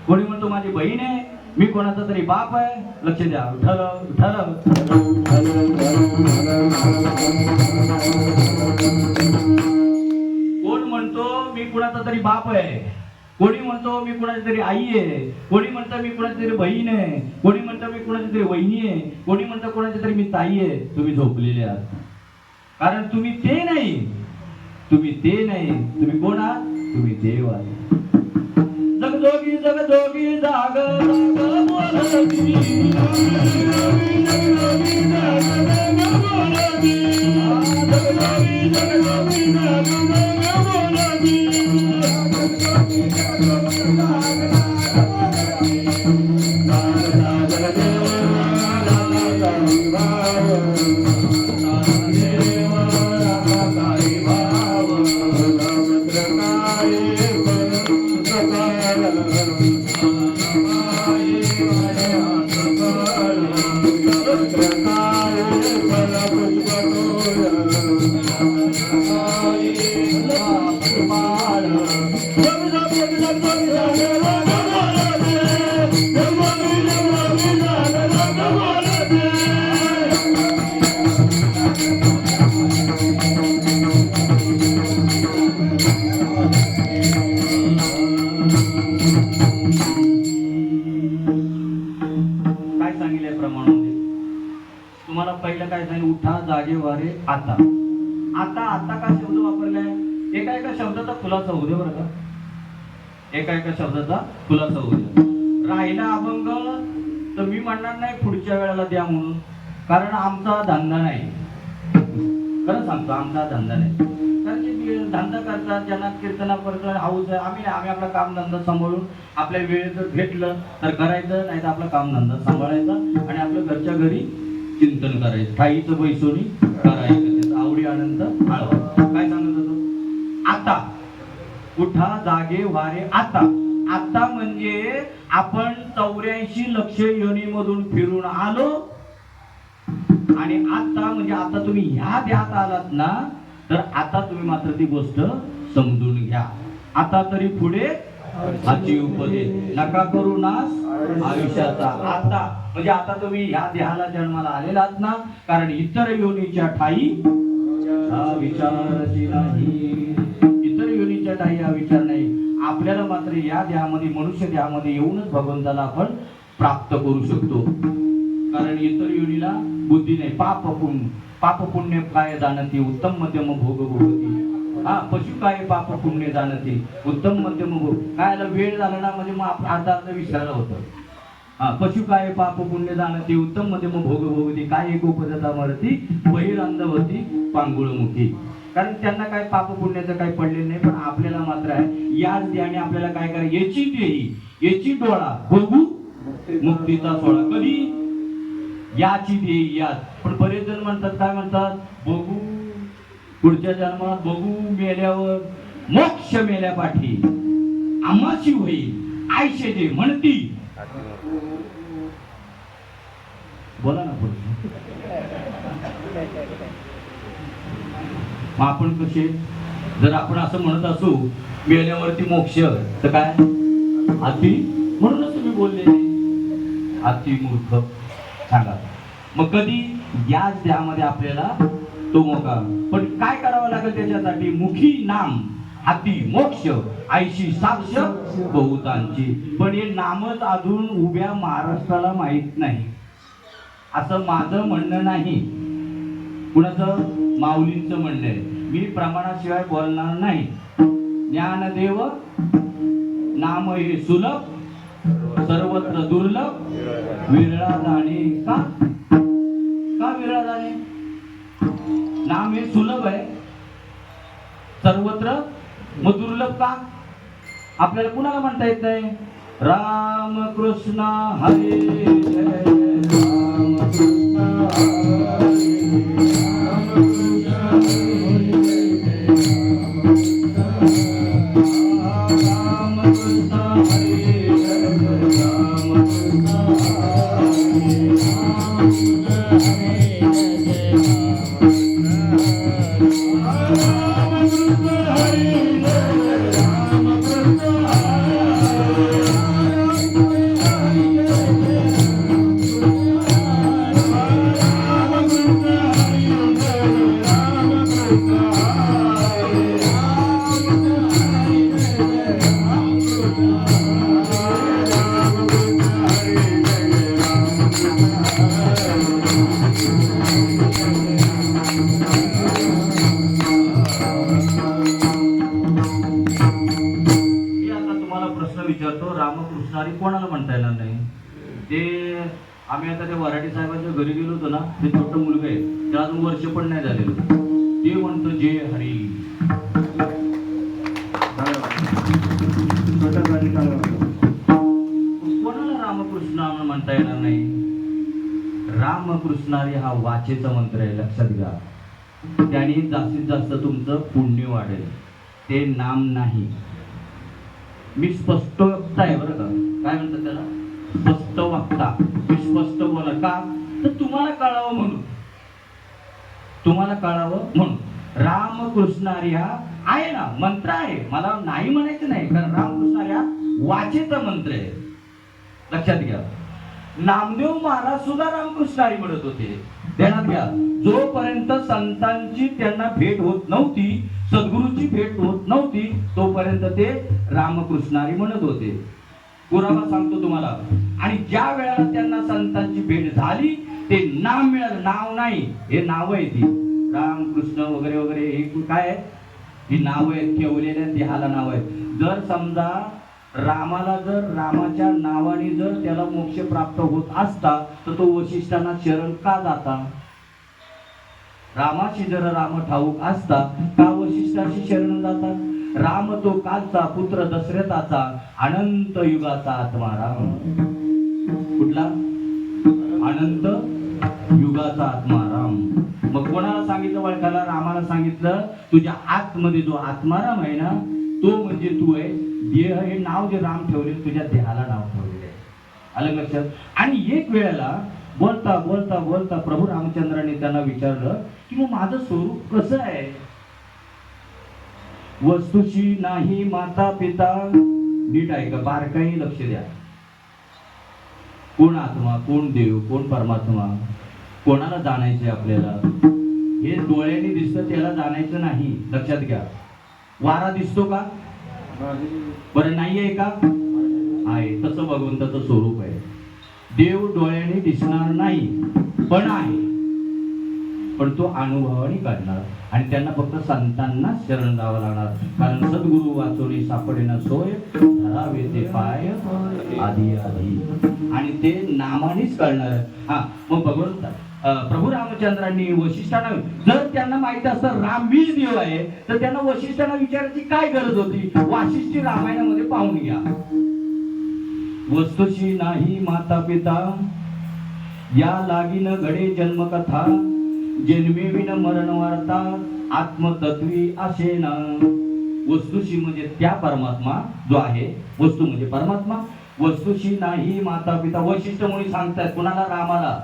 कोणी म्हणतो माझी बहीण आहे, मी कोणाचा तरी बाप आहे. लक्ष द्या. उठलं उठलं. कोण म्हणतो मी कुणाचा तरी बाप आहे, कोणी म्हणतो मी कुणाची तरी आई आहे, कोणी म्हणतो मी कुणाची तरी बहीण आहे, कोणी म्हणतो मी कुणाची तरी वहिनी आहे, कोणी म्हणतो कुणाची तरी मी ताई आहे. तुम्ही झोपलेले आहात, कारण तुम्ही ते नाही, तुम्ही ते नाही. तुम्ही कोण आहात? तुम्ही देव आहात. जगजोगी जगजोगी जाग जाग बोलती, जगजोगी जगजोगी जाग जाग बोलती, जगजोगी जगजोगी जाग जाग बोलती, जगजोगी जगजोगी जाग जाग बोलती. तुम्हाला पहिलं काय सांगितलं? उठा, जागे वारे, आता. आता आता का शब्द वापरलाय? एका एका शब्दाचा खुलासा होऊ दे बरं का. एका एका शब्दाचा खुलासा होऊ दे. राहिला अभंग तर मी म्हणणार नाही पुढच्या वेळेला द्या म्हणून, कारण आमचा धंदा नाही. खरं सांगतो, आमचा धंदा नाही. कारण जे धंदा करतात, ज्यांना कीर्तनापर्यंत हाऊस आहे, आम्ही आपला कामधंदा सांभाळून आपल्या वेळेत जर भेटलं तर करायचं, नाही तर आपला कामधंदा सांभाळायचा आणि आपल्या घरच्या घरी चिंतन करायचं, ठाईचं बैसोनी करायचं, त्याचा आवडी आनंद आळवा. काय सांगत होतो? आता. उठा, जागे, वारे, आता. आता म्हणजे आपण 84 लक्ष योनीमधून फिरून आलो, आणि आता म्हणजे आता तुम्ही ह्या ध्यात आलात ना, तर आता तुम्ही मात्र ती गोष्ट समजून घ्या. आता तरी पुढे हाची उपदेश, नका करू नाश आयुष्याचा. आता म्हणजे आता तुम्ही ह्या देहाला जन्माला आलेलात ना, कारण इतर योनीच्या ठाई हा विचारची नाही. इतर योनीच्या ठाई हा विचार नाही. आपल्याला मात्र या देहामध्ये, मनुष्य देहामध्ये येऊनच भगवंताला आपण प्राप्त करू शकतो. कारण इतर योनीला बुद्धी नाही. पाप पुण्य काय जाणती उत्तम मध्यम भोग भोगती. हा, पशु काय पाप पुण्य जाणते उत्तम मध्यम भोग. काय वेळ झाला ना म्हणजे मग अर्धा विसरायला होतं. हा, पशु काय पाप पुण्य जाणते उत्तम मध्यम भोग भोगती. काय एक उपजता मरती बहिरांधवती पांगुळमुखी. कारण त्यांना काय पाप पुण्याचं काही पडलेलं नाही. पण आपल्याला मात्र आहे याच ध्याने आपल्याला काय करायचं, याची देही याची डोळा बघू मुक्तीचा सोहळा. कधी याची देही याच. पण बरेच जण म्हणतात, काय म्हणतात, बघू पुढच्या जन्मात, बघू मेल्यावर, मोक्ष मेल्यापाठी आम्हाची होईल आयशे जे म्हणती. बोला ना पुढे. मग आपण कसे, जर आपण असं म्हणत असू मेल्यावरती मोक्ष, तर काय अति, म्हणूनच तुम्ही बोलले अति मूर्ख. सांगा मग कधी याच देहामध्ये आपल्याला तो मोका. पण काय करावं लागेल त्याच्यासाठी, मुखी नाम हाती मोक्ष आईशी साक्ष बहुतांची. पण हे नामच अजून उभ्या महाराष्ट्राला माहित नाही, असं माझं म्हणणं नाही, कुणाचं, माऊलींचं म्हणणं आहे. मी प्रमाणाशिवाय बोलणार नाही. ज्ञानदेव नाम हे सुलभ सर्वत्र दुर्लभ विरळा जाणे. का विरळा जाणे? नाम हे सुलभ आहे सर्वत्र, मग दुर्लभ का? आपल्याला कुणाला म्हणता येत नाही. राम कृष्ण हरे जय, राम कृष्ण रामकृष्णारी कोणाला म्हणता येणार नाही. ते आम्ही आता त्या वराडी साहेबांच्या घरी गेलो होतो ना, ते छोटं मुलगा आहे, त्याला अजून वर्ष पण नाही झालेलं, ते म्हणतो जय हरी. कोणाला रामकृष्ण म्हणता येणार नाही. रामकृष्णारी हा वाचेचा मंत्र आहे, लक्षात घ्या. त्याने जास्तीत जास्त तुमचं पुण्य वाढेल, ते नाम नाही. मी स्पष्ट वक्ता आहे बरं का. काय म्हणतात त्याला, स्पष्ट वक्ता. मी स्पष्ट बोला का, तर तुम्हाला कळावं म्हणून, तुम्हाला कळावं म्हणून. रामकृष्णारी हा आहे ना मंत्र आहे, मला नाही म्हणायचं नाही, कारण रामकृष्णारी हा वाचेचा मंत्र आहे, लक्षात घ्या. नामदेव महाराज सुद्धा रामकृष्णारी म्हणत होते, ध्यानात घ्या. जोपर्यंत संतांची त्यांना भेट होत नव्हती, सद्गुरूची भेट होत नव्हती, तोपर्यंत ते रामकृष्णारी म्हणत होते. पुरावा सांगतो तुम्हाला. आणि ज्या वेळेला त्यांना संतांची भेट झाली, ते नाम मिळालं. नाव नाही, हे नाव आहे, ती रामकृष्ण वगैरे वगैरे हे काय आहे, ही नाव आहेत, ठेवलेल्या देहाला नाव आहे. जर समजा रामाला, जर रामाच्या नावाने जर त्याला मोक्ष प्राप्त होत असता, तर तो वशिष्ठांना शरण का जाता? रामाशी जर राम ठाऊक असता, का वशिष्ठाशी शरण जातात? राम तो कालचा पुत्र दशरथाचा, अनंत युगाचा आत्मा राम. कुठला? अनंत युगाचा आत्मा राम. मग कोणाला सांगितलं वळखाला? रामाला सांगितलं, तुझ्या आतमध्ये जो आत्माराम आहे ना, तो म्हणजे तू आहे. देह हे नाव जे राम ठेवले, तुझ्या देहाला नाव ठेवलेलं आहे. आलं लक्षात? आणि एक वेळेला बोलता बोलता बोलता प्रभू रामचंद्राने त्यांना विचारलं की मग माझं स्वरूप कसं आहे? वस्तूशी नाही माता पिता. नीट ऐका, बारकाई लक्ष द्या. कोण आत्मा, कोण देव, कोण परमात्मा, कोणाला जाणायचे आपल्याला? हे डोळ्याने दिसतं, त्याला जाणायचं नाही, लक्षात घ्या. वारा दिसतो का? बरं नाही आहे का? आहे. तसं भगवंताचं स्वरूप आहे. देव डोळ्याने दिसणार नाही, पण आहे. पण तो अनुभवाने काढणार आणि त्यांना फक्त संतांना शरण जावं लागणार. कारण सद्गुरु वाचोनी सापडेना सोय, धरावे ते पाय आधी आधी, आणि ते नामानेच कळणार. हा, मग भगवंत प्रभू रामचंद्रांनी वशिष्ठांना, जर त्यांना माहित असतं राम वीज देव आहे, तर त्यांना वशिष्ठांना विचारायची काय गरज होती? वासिष्ठी रामायणामध्ये पाहून घ्या. वस्तुशी नाही माता पिता, या लागीन घडे जन्मकथा, जन्मेविन मरण वार्ता, आत्मतत्वी आशेना. वस्तुशी म्हणजे त्या परमात्मा जो आहे, वस्तू म्हणजे परमात्मा. वस्तुशी नाही माता पिता, वशिष्ठ मुनी सांगतात कुणाला? रामाला.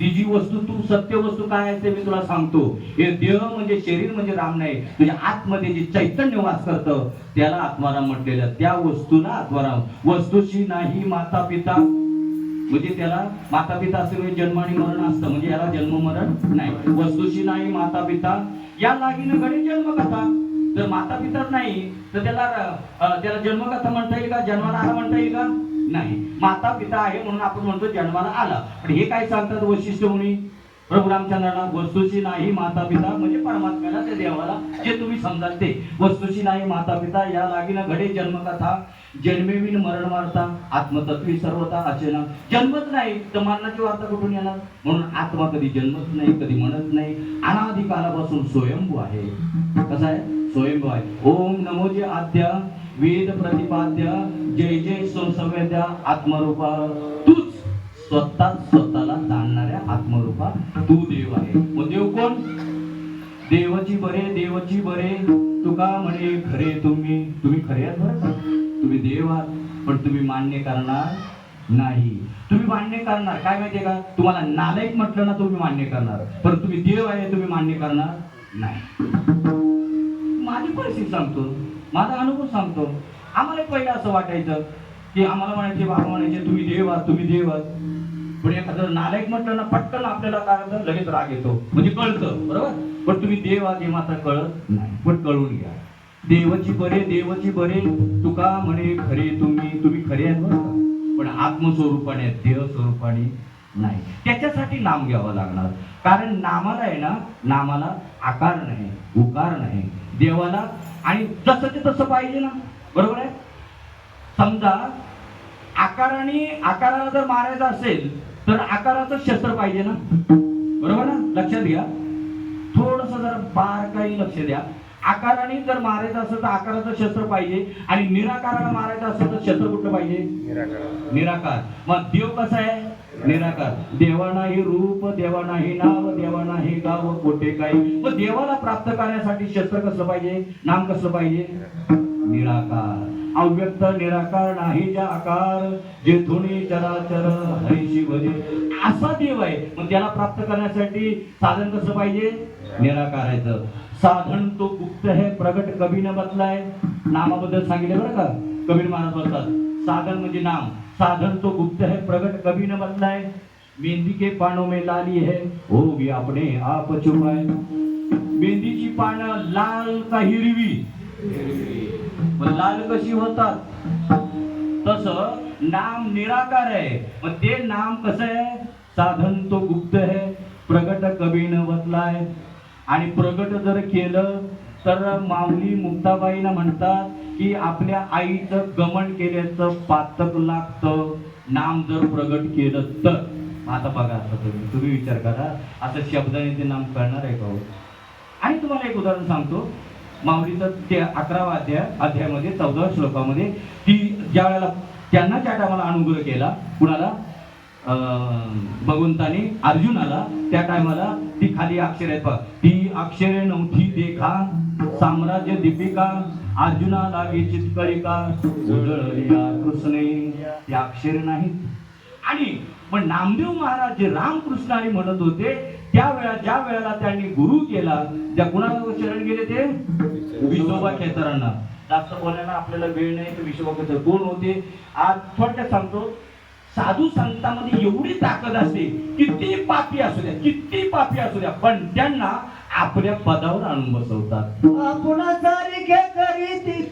ती जी वस्तू, तू सत्य वस्तू काय असते मी तुला सांगतो. हे देह म्हणजे शरीर म्हणजे राम नाही, तुझ्या आतमध्ये जे चैतन्य वास करतं त्याला आत्माराम म्हटलेलं, त्या वस्तूला आत्माराम. वस्तूशी नाही माता पिता म्हणजे त्याला माता पिता असल्यामुळे जन्म आणि मरण असतं, म्हणजे याला जन्म मरण नाही. वस्तूशी नाही माता पिता, या लागीन घडे जन्मकथा. जर माता पिताच नाही तर त्याला जन्मकथा म्हणता येईल का? जन्माला आला म्हणता येईल का? नाही. माता पिता आहे म्हणून आपण म्हणतो जन्माला आला. पण हे काय सांगतात वशिष्ठ मुनी प्रभू रामचंद्रांना? वस्तूशी नाही माता पिता म्हणजे परमात्म्याला, त्या देवाला, जे तुम्ही समजाल ते. वस्तूशी नाही माता पिता, या लागीन घडे जन्मकथा, जन्मेविन मरण वार्ता, आत्मतत्वी सर्वता अचेना. जन्मच नाही तर मरणाची वार्ता कुठून येणार? म्हणून आत्मा कधी जन्मत नाही, कधी म्हणत नाही. अनादि कालापासून स्वयंभू आहे. कसा आहे? स्वयंभू आहे. ओम नमोजे आद्या वेद प्रतिपाद्य, जय जय संवेद्या आत्मरूपा. तूच स्वतःला जाणणाऱ्या आत्मरूपा तू देव आहे. मग देव कोण? देवची बरे, देवची बरे, तुका म्हणे खरे तुम्ही. तुम्ही खरे आहात बरं का? तुम्ही देव आहात, पण तुम्ही मान्य करणार नाही. तुम्ही मान्य करणार काय माहितीये का? तुम्हाला नालायक म्हटलं ना तुम्ही मान्य करणार, पण तुम्ही देव आहे तुम्ही मान्य करणार नाही. माझी परिस्थिती सांगतो, माझा अनुभव सांगतो. आम्हाला पहिलं असं वाटायचं की आम्हाला म्हणायचे, बाबा म्हणायचे तुम्ही देव आहात, तुम्ही देव आहात. पण एखादं नालायक म्हटलं ना पटकन आपल्याला काय होतं? लगेच राग येतो, म्हणजे कळतं बरोबर. पण तुम्ही देव आहात हे मात्र कळत नाही. पण कळून घ्या, देवची बरे, देवची बरे, तुका म्हणे खरे तुम्ही. तुम्ही खरे आहेत बरं का, पण आत्मस्वरूपाने आहेत, देह स्वरूपाने नाही. त्याच्यासाठी नाम घ्यावं लागणार. कारण नामाला आहे ना, नामाला आकार नाही, उकार नाही. देवाला आणि जसं ते तसं पाहिजे ना, बरोबर आहे. समजा आकाराला जर मारायचं असेल तर आकाराचं शस्त्र पाहिजे ना, बरोबर ना. लक्षात घ्या, थोडस जरा बारकाई लक्ष द्या. आकाराने जर मारायचं असेल तर आकाराचं शस्त्र पाहिजे, आणि निराकाराला मारायचं असेल तर शस्त्र कुठलं पाहिजे? निराकार. मग देव कसा आहे? निराकार. देवा नाही रूप, देवा नाही नाव, देवा नाही गाव कोठे काही. मग देवाला प्राप्त करण्यासाठी शस्त्र कसलं पाहिजे? नाम कसलं पाहिजे? निराकार. अव्यक्त निराकार नाही ज्या आकार, जेथुनी चराचर हरीशी भजे. असा देव आहे. मग त्याला प्राप्त करण्यासाठी साधन कसं पाहिजे? निराकारायचं. साधन तो गुप्त है प्रगट कभी न बतलाय. नामाबद्दल सांगितले बरं का, कबीर महाराज बोलतात साधन म्हणजे नाम. साधन तो गुप्त है प्रगट कभी न बतलाय. मेहंदी के पानों में लाली है, हो भी अपने आप छुपाए. मेहंदीची पानं लाल का हिरवी? लाल कशी होतात? तसं नाम निराकार आहे. मग ते नाम कसं आहे? साधन तो गुप्त है प्रगट कभी न बतलाय. आणि प्रगट जर केलं तर माऊली मुक्ताबाईंना म्हणतात की आपल्या आईचं गमन केल्याचं पातक लागतं, नाम जर प्रगट केलं तर. आता बघा, आता तुम्ही विचार करा, असं शब्दाने ते नाम कळणार आहे का? आणि तुम्हाला एक उदाहरण सांगतो. माऊलीचं ते 11वा अध्यायामध्ये 14व्या श्लोकामध्ये ती ज्या वेळेला त्यांना त्या टायमाला अनुग्रह केला, कुणाला? भगवंताने अर्जुनाला. त्या टायमाला ती खाली अक्षर आहेत, ती अक्षरे नव्हती देखा साम्राज्य दीपिका, अर्जुना लागे चितकळिका उजळलिया कृष्णे. ती अक्षरे नाहीत. आणि पण नामदेव महाराज जे रामकृष्णाने म्हणत होते ज्या वेळेला त्यांनी गुरु केला, त्या कुणाला शरण गेले? ते विठोबा खेचरांना. जास्त बोलायला आपल्याला वेळ नाही. तर विठोबा खेचर कोण होते? आज थोडक्यात सांगतो. साधू संतांमध्ये एवढी ताकद असते, किती पापी असू द्या, किती पापी असू द्या, पण त्यांना आपल्या पदावर आणून बसवतात. आपणासारखे करीती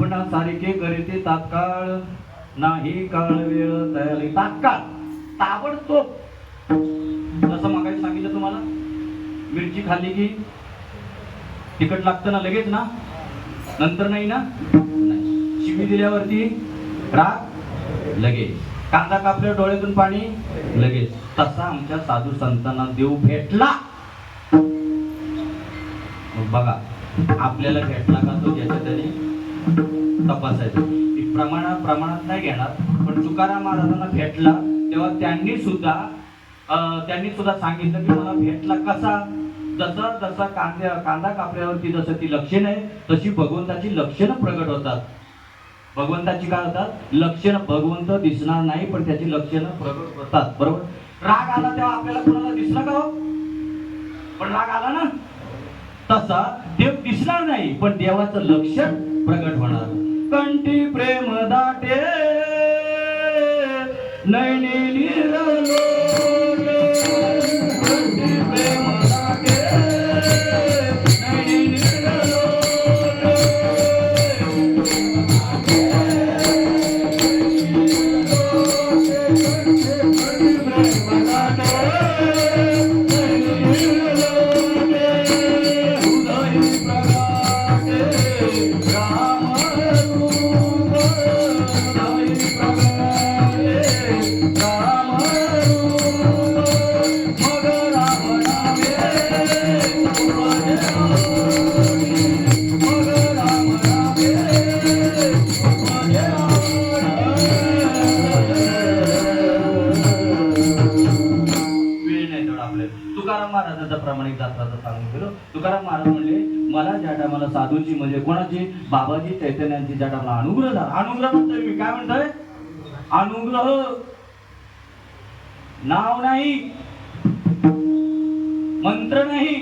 आपणा सारिखे करीते तात्काळ नाही काळ वेळ तयारी तात्काळ ताबडतोब. जसं मागायला सांगितलं तुम्हाला, मिरची खाल्ली की तिखट लागतं ना लगेच ना, नंतर नाही ना, नाही. शिवी दिल्यावरती राग लगेच, कांदा कापल्या डोळ्यातून पाणी लगेच. तसा आमच्या साधू संतांना देव भेटला. मग बघा आपल्याला भेटला का तो ज्याच्या त्याने तपासायचं. प्रमाणात नाही घेणार, पण तुकाराम महाराजांना भेटला तेव्हा त्यांनी सुद्धा सांगितलं की मला भेटला कसा. जसं कांदा कापल्यावरती जसं ती लक्षणं आहे तशी भगवंताची लक्षणं प्रगट होतात. भगवंताची काय होतात लक्षणं. भगवंत दिसणार नाही पण त्याची लक्षणं प्रगट होतात. बरोबर. राग आला तेव्हा आपल्याला कोणाला दिसला का हो, पण राग आला ना, तसा देव दिसणार नाही पण देवाचं लक्षण प्रगट होणार. कंठी प्रेम दाटे नैनी निरलोटे, कंठी प्रेम दाटे नैनी निरलोटे, कंठी प्रेम दाटे नैनी निरलोटे, उदय प्रगाटे राम रूप, उदय प्रगाटे राम रूप, मग राम नामे उपजे आवडी, मग राम नामे उपजे वेळ नाही तेवढा आपल्याला. तुकाराम महाराजांचा प्रामाणिक दाखवायचं सांगून गेलो. तुकाराम महाराज म्हणले मला ज्या टायमाला साधूची म्हणजे कोणाची बाबाजी चैतन्यांची ज्या टायमाला अनुग्रह झाला. अनुग्रह म्हणतोय मी, काय म्हणतोय अनुग्रह. नाव नाही, मंत्र नाही.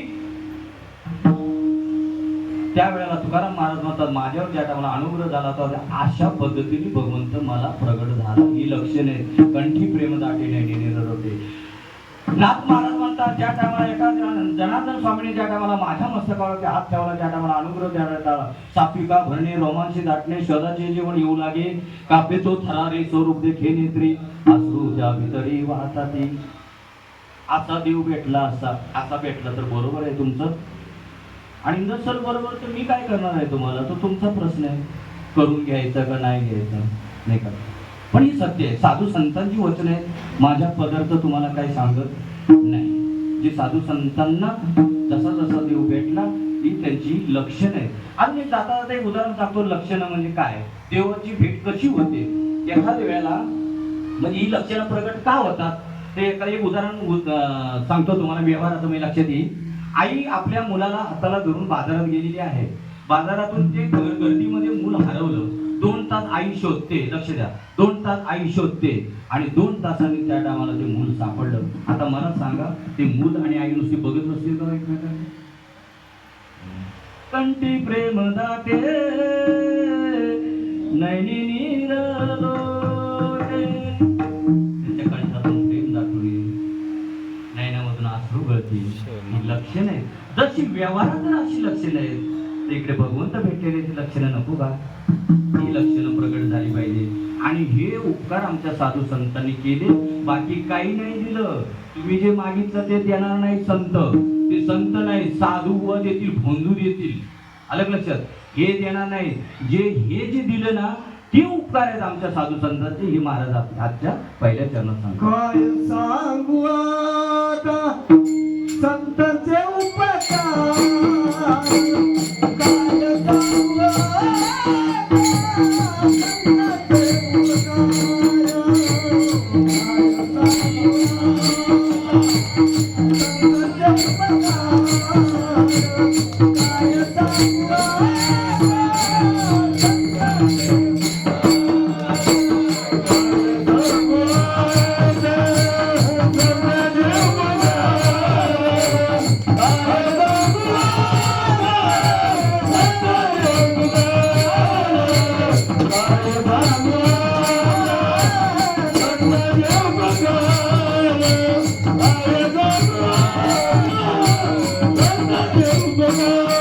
त्यावेळेला तुकाराम महाराज म्हणतात माझ्यावर ज्या टायमाला अनुग्रह झाला होता अशा पद्धतीने भगवंत मला प्रगट झाला. ही लक्षणे कंठी प्रेम दाटे नैनी निरलोटे. नाथ महाराज म्हणतात ज्या टायमाला एका जनार्दन स्वामीने ज्या टायमाला माझ्या मस्तकावरती हात ठेवला, ज्या टायमाला अनुग्रह द्यायला सात्विका भरणे रोमांची दाटणे शोधाचे जीवन येऊ लागे, कापे तो थरारे स्वरूप देखे नेत्री, अश्रू ज्या भितरी वाहताती. असा देव भेटला, असा भेटला तर बरोबर आहे तुमचं. आणि नसल बरोबर तर मी काय करणार आहे तुम्हाला, तो तुमचा प्रश्न आहे. करून घ्यायचं का नाही घ्यायचं नाही का. पण ही सत्य आहे. साधू संतांची वचन आहेत, माझ्या पदार्थ तुम्हाला काही सांगत नाही. जे साधू संतांना जसा जसा देव भेटला ही त्यांची लक्षणं आहेत. आणि मी जाता जाता एक उदाहरण सांगतो. लक्षणं म्हणजे काय, देवाची भेट कशी होते. एखाद्या वेळेला म्हणजे ही लक्षणं प्रगट का होतात ते एक उदाहरण सांगतो तुम्हाला, व्यवहाराचं मी लक्षात येईल. आई आपल्या मुलाला हाताला धरून बाजारात गेलेली आहे. बाजारातून ते गर्दीमध्ये मूल हरवलं. 2 तास आई शोधते. लक्ष द्या, 2 तास आई शोधते आणि 2 तासांनी त्या टायमाला ते मूल सापडलं. आता मला सांगा ते मूल आणि आई नुसती बघत नसतील का एकमेकांना. कंठी प्रेम दाटे नैनी निरलोटे, त्यांच्या कंठातून प्रेम दाटुळे, नैनामधून अश्रू गळतील. ही लक्षणं आहेत. जशी व्यवहारात अशी लक्षणं आहेत तर इकडे भगवंत भेटलेले ती लक्षणं नको का. ही लक्षणं प्रगट झाली पाहिजे. आणि हे उपकार आमच्या साधू संतांनी केले. बाकी काही नाही दिलं. तुम्ही जे मागितलं ते देणार नाही संत. ते संत नाही, साधू व देतील, भोंदू देतील. अलग लक्षात, हे देणार नाही. हे जे दिलं ना ते उपकार आहेत आमच्या साधू संतांचे. हे महाराज आजच्या पहिल्या चरणात सांगतात. काय सांगू आता संतांचे उपकार, काय सांगू आता Bye.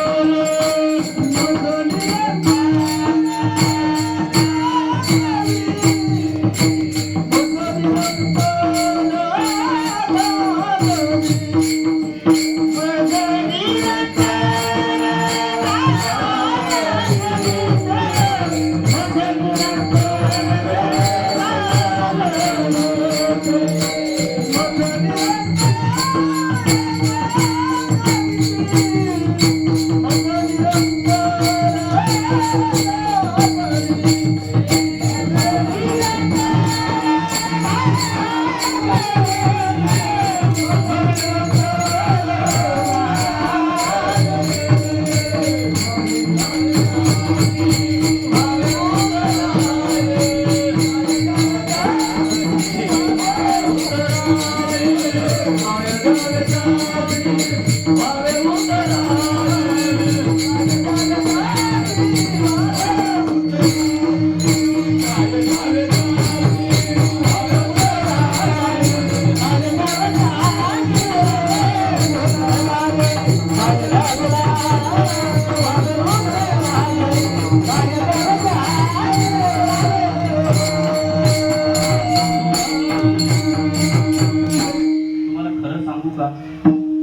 तुम्हाला खरं सांगू का,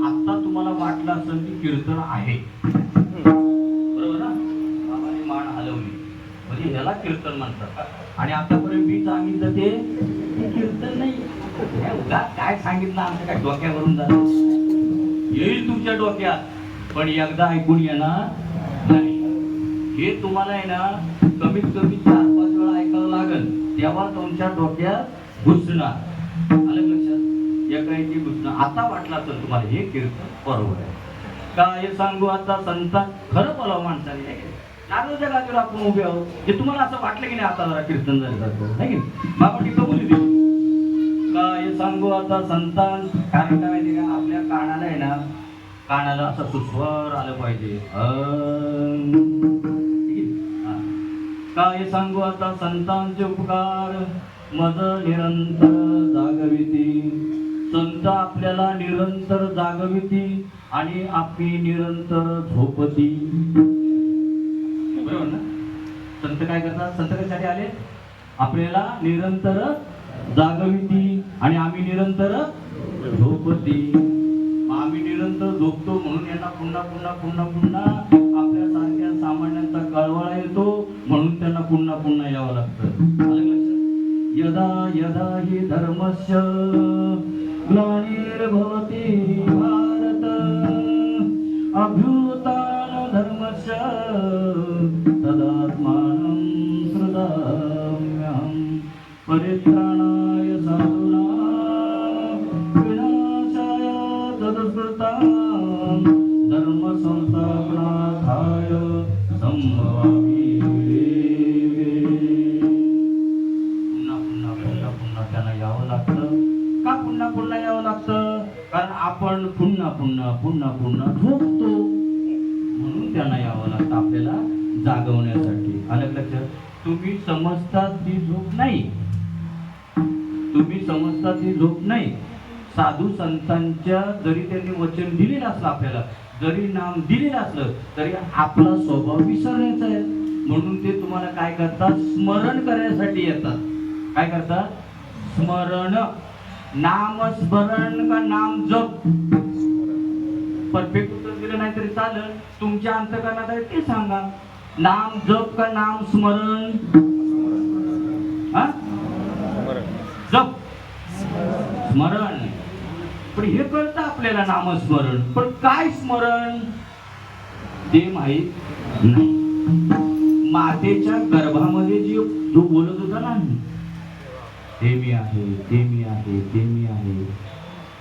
आता तुम्हाला वाटलं असेल की कीर्तन आहे, बरोबर ना? बाबांनी मान हलवली म्हणजे ह्याला कीर्तन म्हणतात. आणि आतापर्यंत मी सांगितलं ते कीर्तन नाही. काय सांगितलं आमच्या काय डोक्यावरून जातं, येईल तुमच्या डोक्यात, पण एकदा ऐकून येणार नाही. हे तुम्हाला आहे ना कमीत कमी 4-5 वेळा ऐकावं लागेल, तेव्हा तुमच्या डोक्यात घुसणार. आलं लक्षात? एकाएकी घुसणार. आता वाटलं तर तुम्हाला हे कीर्तन बरोबर आहे. काय सांगू आता संतान, खरं बोलावं माणसाने, नाही का? नारळाच्या गादीवर आपण उभे आहोत, हे तुम्हाला असं वाटलं की नाही आता जरा कीर्तन झालं जातं, नाही की? बाबांनी कबुली दिली. काय सांगू आता संतान, कारण काय माहिती का, आपल्या कानाला आहे ना, कानाला असं सुस्वर आलं पाहिजे. काय सांगू आता संतांचे उपकार, मज निरंतर जागविती. संत आपल्याला निरंतर जागविती आणि आपली निरंतर झोपती. बरोबर ना? संत काय करतात? संत कशासाठी आले? आपल्याला निरंतर जागविती आणि आम्ही निरंतर झोपती. आम्ही निरंतर झोपतो म्हणून यांना पुन्हा पुन्हा पुन्हा पुन्हा आपल्यासारख्या सामान्यांचा कळवळा येतो, म्हणून त्यांना पुन्हा पुन्हा यावं लागतं. आलं लक्षात? यदा यदा हि धर्मस्य ग्लानिर्भवति भारत अभ्युत्थान धर्मस्य तदात्मानं सृजाम्यहं परित्राणाय साधूनां विनाशाय तदस्कृतां धर्म संस्थापनार्थाय संभवामि. पुन्हा त्यांना यावं लागतं. का पुन्हा पुन्हा यावं लागतं? कारण आपण पुन्हा पुन्हा पुन्हा पुन्हा झोपतो, म्हणून त्यांना यावं लागतं आपल्याला जागवण्यासाठी. आलं लक्षात? तुम्ही समजता ती झोप नाही, तुम्ही समजता ती झोप नाही. साधू संतांच्या जरी त्यांनी वचन दिलेलं असलं, आपल्याला जरी नाम दिलेलं असलं, तरी आपला स्वभाव विसरण्याचा आहे. म्हणून ते तुम्हाला काय करतात? स्मरण करण्यासाठी येतात. काय करतात? स्मरण. नामस्मरण का नाम जप? परफेक्ट उत्तर दिलं नाही तरी चालेल, तुमच्या अंतकरणात आहे ते सांगा. नाम जप का नाम स्मरण? जप, स्मरण. पण हे कळतं आपल्याला नामस्मरण, पण काय स्मरण ते माहित नाही. मातेच्या गर्भामध्ये जो बोलत होता ना, ते मी आहे, ते मी आहे, ते मी आहे,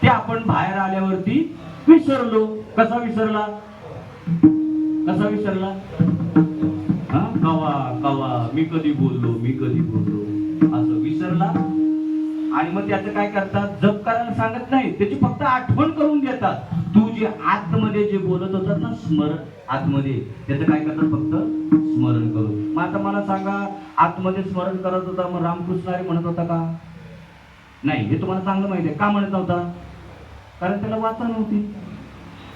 ते आपण बाहेर आल्यावरती विसरलो. कसा विसरला? कसा विसरला? कवा कवा मी कधी बोललो, मी कधी बोललो, असं विसरला. आणि मग त्याचं काय करतात? जप करायला सांगत नाही, त्याची फक्त आठवण करून देतात. तू जे आतमध्ये जे बोलत होतात ना, स्मरण आतमध्ये, त्याचं काय करतात? फक्त स्मरण करून. मग आता मला सांगा, आतमध्ये स्मरण करत होता, मग रामकृष्णारी म्हणत होता का? नाही. हे तुम्हाला चांगलं माहिती आहे. का म्हणत नव्हता? कारण त्याला वाचा नव्हती.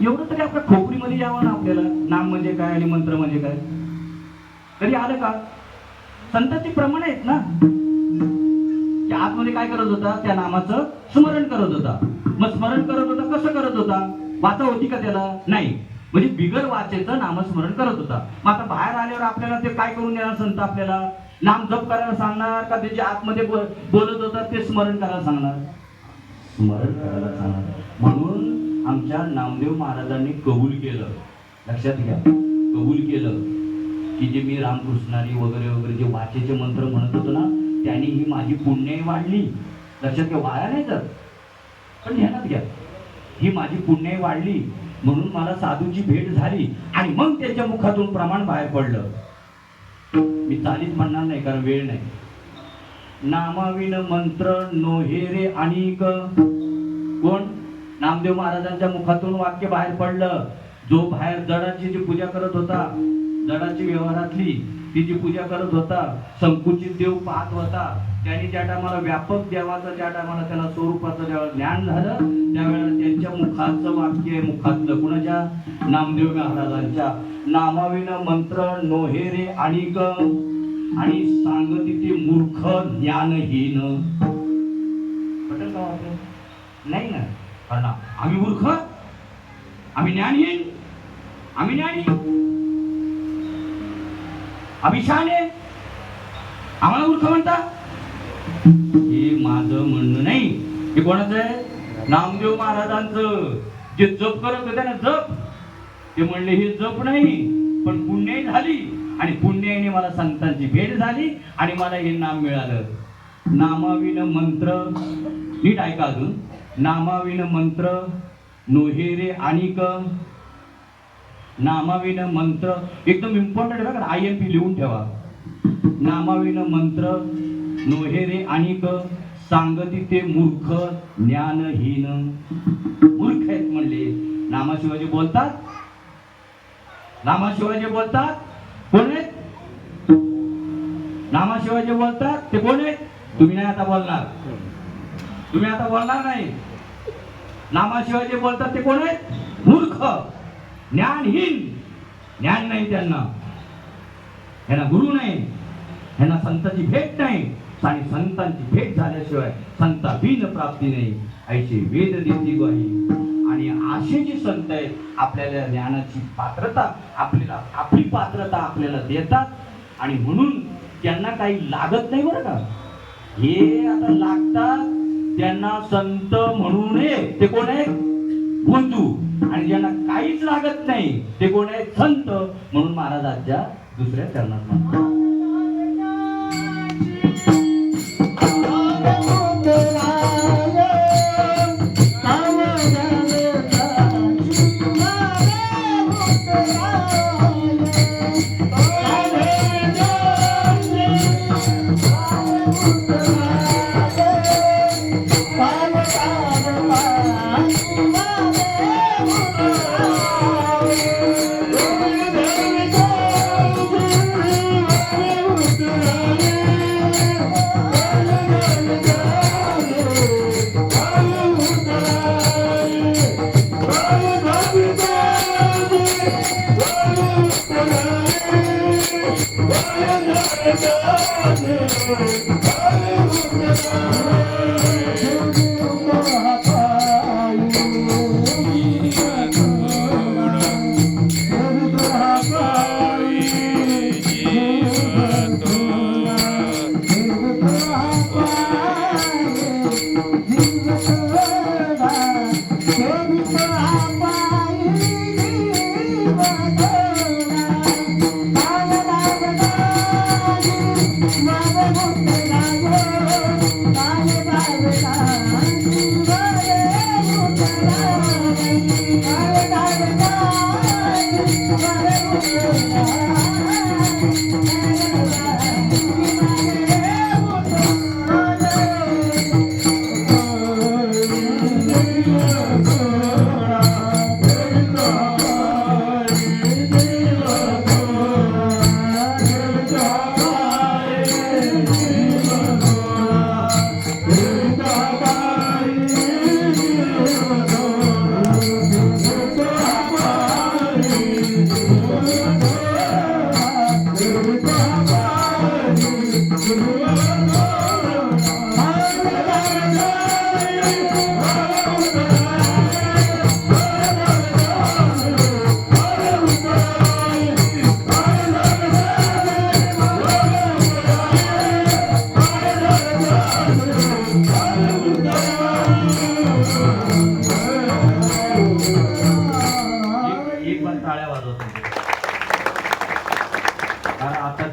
एवढं तरी आपल्या खोपडीमध्ये यावं ना आपल्याला, नाम म्हणजे काय आणि मंत्र म्हणजे काय तरी आलं का? संतांची प्रमाण आहेत ना. त्या आतमध्ये काय करत होता? त्या नामाचं स्मरण करत होता. मग स्मरण करत होता, कसं करत होता? वाचा होती का त्याला? नाही. म्हणजे बिगर वाचेचं नामस्मरण करत होता. मग आता बाहेर आल्यावर आपल्याला ते काय करून देणार? संत आपल्याला नाम जप करायला सांगणार का त्याच्या आतमध्ये बोलत होता ते स्मरण करायला सांगणार? स्मरण करायला सांगणार. म्हणून आमच्या नामदेव महाराजांनी कबूल केलं. लक्षात घ्या, कबूल केलं की जे मी रामकृष्णारी वगैरे वगैरे जे वाचेचे मंत्र म्हणत होतो ना, त्यांनी ही माझी पुण्याई वाढली. लक्षात घ्या, वाया नाही जात, पण ध्यानात घ्या, ही माझी पुण्याई वाढली म्हणून मला साधूची भेट झाली आणि मग त्याच्या मुखातून प्रमाण बाहेर पडलं. मी चालीच म्हणणार नाही कारण वेळ नाही. नामाविन मंत्र नोहेरे अनेक. कोण? नामदेव महाराजांच्या मुखातून वाक्य बाहेर पडलं, जो बाहेर जडाची जी पूजा करत होता, जडाची व्यवहारातली ती जी पूजा करत होता, संकुचित देव पाहत होता, त्यांनी ज्या टायमाला व्यापक देवाचं ज्या टायमाला त्याला स्वरूपाचं ज्यावेळेला ज्ञान झालं, त्यावेळेला त्यांच्या मुखाचं वाक्य आहे, मुखातलं कुणाच्या? नामदेव महाराजांच्या, नामाविन मंत्र नोहेरे आणिक आणि सांगती ते मूर्ख ज्ञानहीन. पटेल का वाक्य? नाही ना, कारण आम्ही मूर्ख, आम्ही ज्ञानहीन, आम्ही ज्ञानी, आम्ही शहाणे, आम्हाला मूर्ख म्हणता. हे माझं म्हणणं नाही, हे कोणाचं आहे? नामदेव महाराजांचं. जे जप करत होते ना, जप, ते म्हणले हे जप नाही पण पुण्य झाली, आणि पुण्याने मला संतांची भेट झाली आणि मला हे नाम मिळालं. नामाविन मंत्र, नीट ऐका अजून, नामाविन मंत्र नोहेरे आणिक, नामाविन मंत्र एकदम इम्पॉर्टंट आहे बघा, IMP लिहून ठेवा. नामाविन मंत्र नोहेरे आणिक सांगती ते मूर्ख ज्ञानहीन. मूर्ख आहेत म्हणले. नामाशिवाय जे बोलतात, नामाशिवाय जे बोलतात कोण आहेत? नामाशिवाय जे बोलतात ते कोण आहेत? तुम्ही नाही आता बोलणार, तुम्ही आता बोलणार नाही. नामाशिवाय जे बोलतात ते कोण आहेत? मूर्ख, ज्ञानहीन. ज्ञान नाही त्यांना, ह्यांना गुरु नाही, ह्यांना संतांची भेट नाही, आणि संतांची भेट झाल्याशिवाय संता बिन प्राप्ती नाही, ऐशी वेद देती ग्वाही. आणि असे जे संत आहेत आपल्याला ज्ञानाची पात्रता, आपल्याला आपली पात्रता आपल्याला देतात, आणि म्हणून त्यांना काही लागत नाही बरं का. हे आता लागतात त्यांना संत म्हणू नये, ते कोण आहेत? बुद्धू. आणि ज्यांना काहीच लागत नाही ते कोण आहेत? संत. म्हणून महाराजांच्या दुसऱ्या चरणात म्हणतात,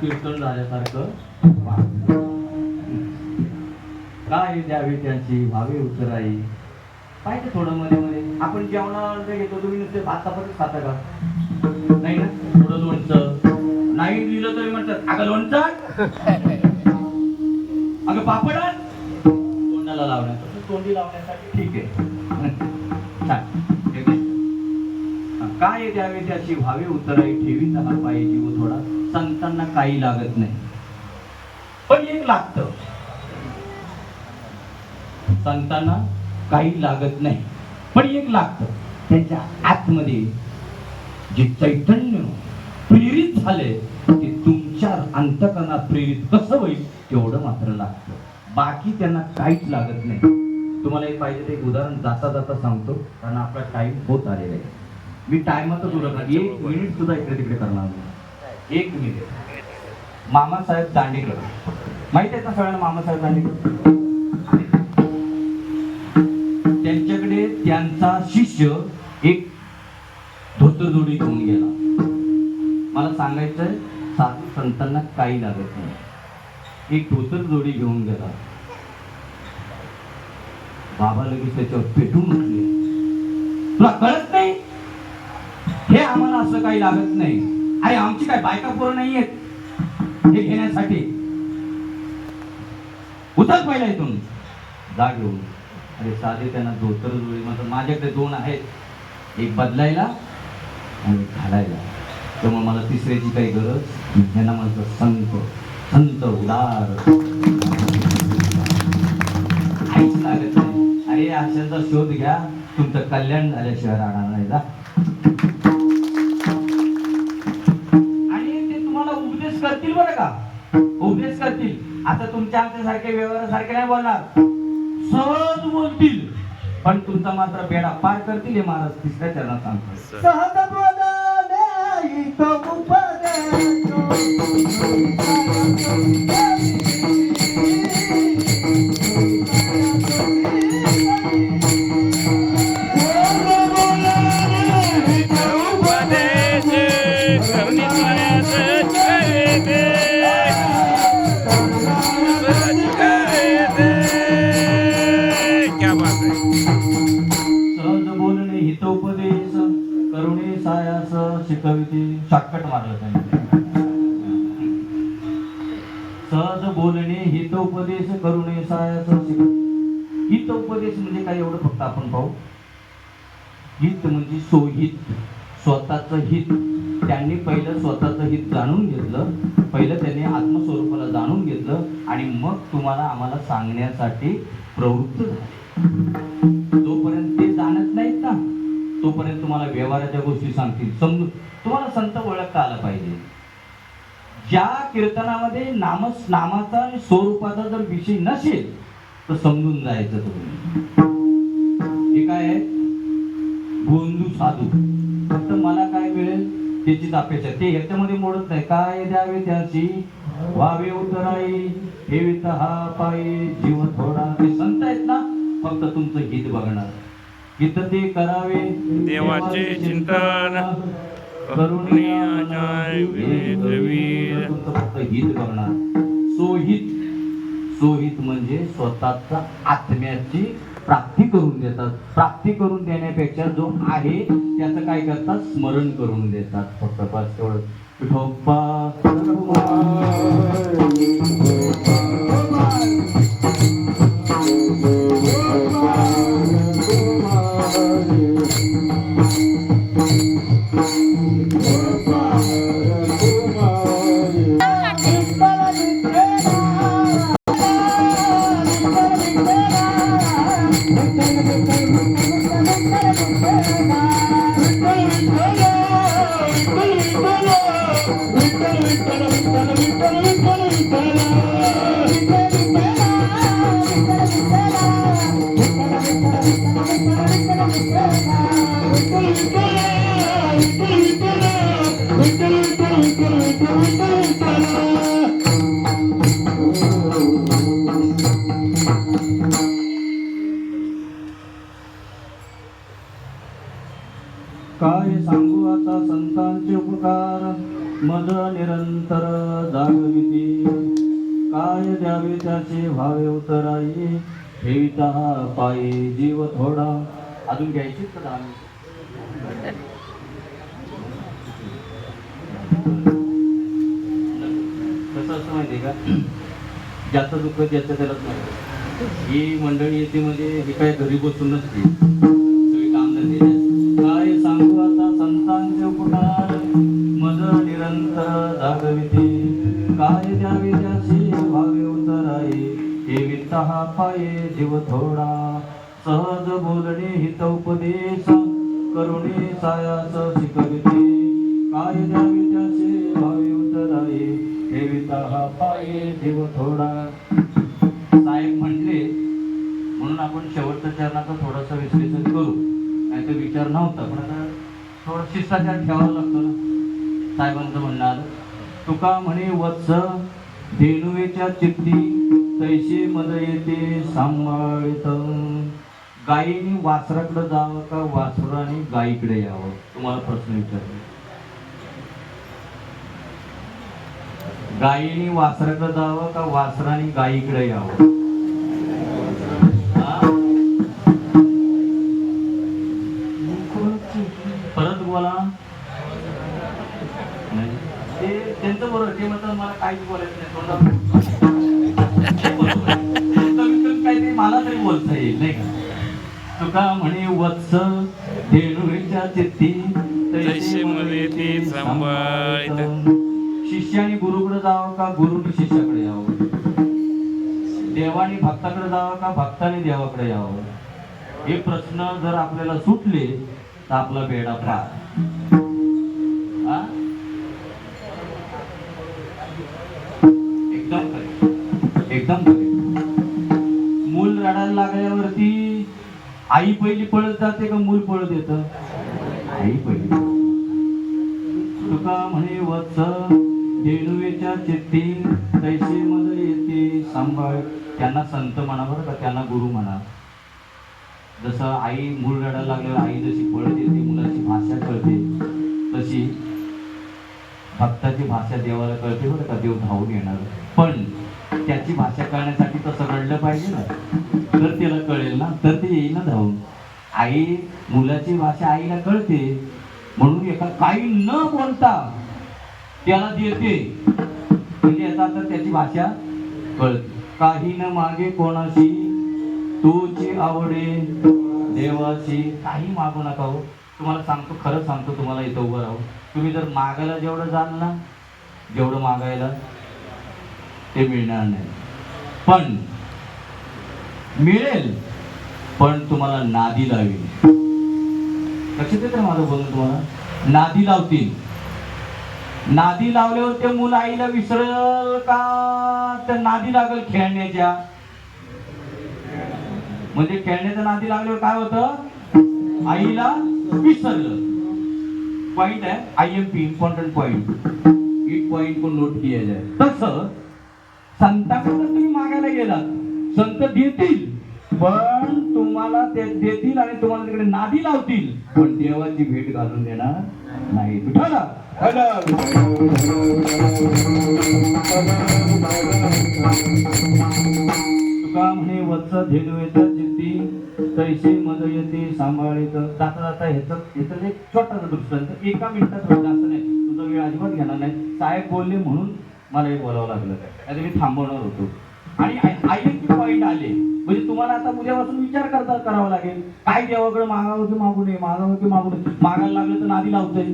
कीर्तन झाल्यासारखं काय द्यावे त्यांची व्हावे उतराई. पाहिजे थोडं मध्ये मध्ये आपण जेवणाला घेतो, तुम्ही नुसते भात चपातीच खाता का? नाही ना, थोडं लोणचं नाही दिलं तरी म्हणतात अगं लोणचं, अगं पापड तोंडाला लावण्याचं, तोंडी लावण्यासाठी ठीक आहे. छान. काय द्यावे त्याची व्हावे उतराई ठेवी हा पायी जीव थोडा. संतांना काही लागत नाही, पण एक लागतं. संतांना काही लागत नाही, पण एक लागतं. त्यांच्या आतमध्ये जे चैतन्य प्रेरित झाले ते तुमच्या अंतकरणात प्रेरित कसं होईल तेवढं मात्र लागतं. बाकी त्यांना काहीच लागत नाही. तुम्हाला एक पाहिजे ते एक उदाहरण जाता जाता सांगतो, कारण आपला टाइम होत आलेला आहे. मी टाइमातच उरकणार, 1 मिनिट सुद्धा इकडे तिकडे करणार नाही. 1 मिनिट. मामासाहेब दांडेकर माहित आहे का सगळ्यांना? मामासाहेब दांडेकर, त्यांच्याकडे त्यांचा शिष्य एक धोतरजोडी घेऊन गेला. मला सांगायचंय, साधू संतांना काही लागत नाही. एक धोतरजोडी घेऊन गेला. बाबा लगेच त्याच्यावर पेटून उठले. तुला कळत नाही? हे आम्हाला असं काही लागत नाही. अरे आमची काय बायका पोरं नाही आहेत हे घेण्यासाठी. उतर पहिला इथून, जा घेऊन. अरे साधे त्यांना धोतरजोडी मात्र माझ्याकडे 2 आहेत, एक बदलायला आणि घालायला. त्यामुळे मला तिसऱ्याची काही गरज. त्यांना म्हणतो संत, संत उदार, काहीच लागत नाही. अरे अशांचा शोध घ्या, तुमचं कल्याण झाल्याशिवाय राहणार नाही. जा. आणि ते तुम्हाला उपदेश करतील बरं का, उपदेश करतील. आता तुमच्या आमच्यासारखे व्यवहारासारखे नाही बोलणार, सहज बोलतील, पण तुमचा मात्र बेडा पार करतील. हे महाराज तिसऱ्या चरणात सांगतात. सहज बोलणे तो उपदेश शिकविते. शॉर्टकट मारलं त्यांनी. सहज बोलणे हितोपदेश करुणे सायास शिकविते. हितोपदेश म्हणजे काय एवढं फक्त आपण पाहू. हित म्हणजे सोहित, स्वतःचं हित. त्यांनी पहिलं स्वतःचं हित जाणून घेतलं, पहिलं त्यांनी आत्मस्वरूपाला जाणून घेतलं आणि मग तुम्हाला आम्हाला सांगण्यासाठी प्रवृत्त झाले. जोपर्यंत ते जाणत नाहीत ना तोपर्यंत तुम्हाला व्यवहाराच्या गोष्टी सांगतील. समजून तुम्हाला संत ओळखता आला पाहिजे. ज्या कीर्तनामध्ये नामाचा आणि स्वरूपाचा जर विषय नसेल तर समजून जायचं तुम्ही. हे काय आहे? गोंधू साधू. फक्त मला काय मिळेल त्याचीच अपेक्षा. ते ह्याच्यामध्ये मोडत नाही. काय द्यावे त्याची व्हावे उतराई ठेवीत हा पायी जीव थोडा. ते संत आहेत ना, फक्त तुमचं हित बघणार. हित ते करावे देवाचे चिंतन फक्त हित बघणार. सोहित, सोहित म्हणजे स्वतःचा आत्म्याची प्राप्ती करून देतात. प्राप्ती करून देण्यापेक्षा जो आहे त्याचं काय करतात? स्मरण करून देतात. फक्त बस एवढं. विठोबा काय सांगू आता संतांचे उपकार मद निरंतर जागविती. काय द्यावे त्याचे व्हावे उतराई ठेविता पायी जीव थोडा. अजून घ्यायचीच का दान? कसं असं माहिती का, ज्याचं दुःख ज्याचं त्यालाच नाही. ही मंडळी येते म्हणजे ही काय घरी बसून नसते, सगळी काम धंदे. काय सांगू आता संतांचे मागविते काय द्यावे त्याचे भावे उतराये ठेविता हा पाये जीव थोडा सहज बोलणे हित उपदेश करुणे सायास शिकविते काय द्यावे त्याचे भावे उतराये ठेविता हा पाये जीव थोडा. साहेब म्हणले म्हणून आपण शेवटच्या चरणाचं थोडंसं विश्लेषण करू, नाही तर विचार नव्हता पण आता थोडं शिष्टाचार ठेवावा लागतो ना. साहेबांचं म्हणणं आलं, तुका म्हणे वत्स धेनुवेच्या चित्ती तैसे मद येते सांभाळित. गायीने वासराकडे जावं का वासराने गायीकडे यावं? तुम्हाला प्रश्न विचारतो. गायीने वासराकडे जावं का वासराने गायीकडे यावं? परत बोला. ते त्यांचं बरोबर, ते म्हणतात मला काहीच बोलायचं नाही, काहीतरी मला तरी बोलता येईल नाही का. तुका म्हणे वत्स धेनुच्या चित्ती तैसे मध्ये ती सांभाळित. शिष्याने गुरुकडे जावं का गुरुने शिष्याकडे यावं? देवाने भक्ताकडे जावं का भक्ताने देवाकडे यावं? हे प्रश्न जर आपल्याला सुटले तर आपला बेडा पार. एकदम करेक्ट, एकदम करेक्ट. मूल रडायला लागल्यावरती आई पहिली पळत जाते का मूल पळत येतं? आई पहिली. तुका म्हणे वत्स धेनुवेच्या चित्ती तैसे मद येते सांभाळ. त्यांना संत म्हणा बरं का, त्यांना गुरु म्हणा. जसं आई मूल रडायला लागल्यावर आई जशी पळत येते, मुलाची भाषा कळते, तशी भक्ताची भाषा देवाला कळते बरं का. देव धावून येणार, पण त्याची भाषा कळण्यासाठी तसं रडलं पाहिजे ना, तर त्याला कळेल ना, तर ते येईल ना धावून. आई मुलाची भाषा आईला कळते म्हणून एका काही न बोलता त्याला देते, म्हणजे याचा अर्थ त्याची भाषा कळते. काही न मागे कोणाशी तुझी आवडे देवाची. काही मागू नका हो. तुम्हाला सांगतो, खरं सांगतो तुम्हाला, इथं उभं राहू. तुम्ही जर मागायला जेवढं जाल ना, जेवढं मागायला ते मिळणार नाही. पण मिळेल, पण तुम्हाला नादी लावेल. लक्षात येतं माझं बोलून? तुम्हाला नादी लावतील. नादी लावल्यावर ते मुलं आईला विसरल का? तर नादी लागल खेळण्याच्या. म्हणजे खेळण्याच्या नादी लागल्यावर काय होतं? आईला विसरलं. पॉइंट है, IMP इम्पॉर्टंट पॉइंट. एक पॉइंट को नोट किया जाए. तसं संतांकडे तुम्ही मागायला गेलात, संत देतील, पण तुम्हाला ते देतील आणि तुम्हाला तिकडे नादी लावतील, पण देवाची भेट घालून देणार नाही. विठ्ठला तुका म्हणे वत्स धेनुवेच्या चित्ती तैसे मद येते सांभाळित. जाता जाता ह्याचं एक छोटासा दृष्टांत, एका मिनिटात होईल असं नाही, तुझा वेळ अजिबात घेणार नाही. साहेब बोलले म्हणून मला हे बोलावं लागलं, काय मी थांबवणार होतो. आणि IMP पॉइंट आले म्हणजे तुम्हाला आता उद्यापासून विचार करावा लागेल, काय देवाकडे मागावं की मागू नये, मागावं की मागू नये. मागायला लागलं तर नादी लावतंय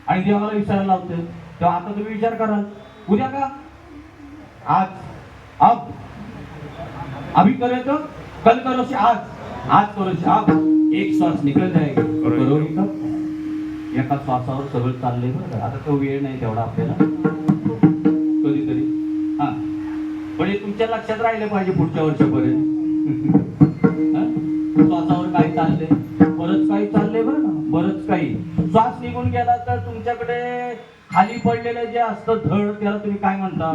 आणि देवाला विचारायला लावतंय. तेव्हा आता तुम्ही विचार कराल, उद्या का आज, अब अभी करे तो कल करो से आज, आज करो से अब. एक श्वास निकल जाएगा, बरोबर का? एका श्वासावर सगळं चाललंय बरं का. आता तो वेळ नाही तेवढा आपल्याला, कधीतरी. हा, पण हे तुमच्या लक्षात राहिलं पाहिजे पुढच्या वर्षापर्यंत. श्वासावर काय चाललंय, बरंच काही चाललंय बरं ना, बरंच काही. श्वास निघून गेला तर तुमच्याकडे खाली पडलेलं जे असतं धड, त्याला तुम्ही काय म्हणता?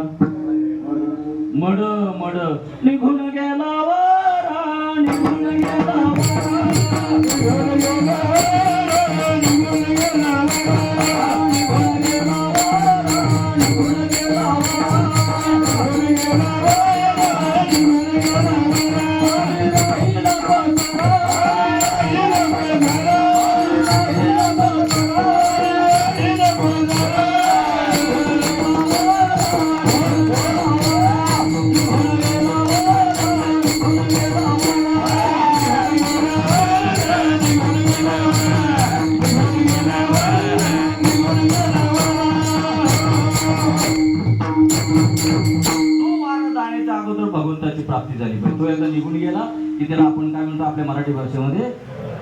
मड. मड निघून गेला वारा, निघून गेला वारा, निघून गेला वारा, निघून गेला वारा, निघून गेला वारा, निघून गेला वारा, निघून गेला वारा, निघून गेला वारा. की त्याला आपण काय म्हणतो आपल्या मराठी भाषेमध्ये,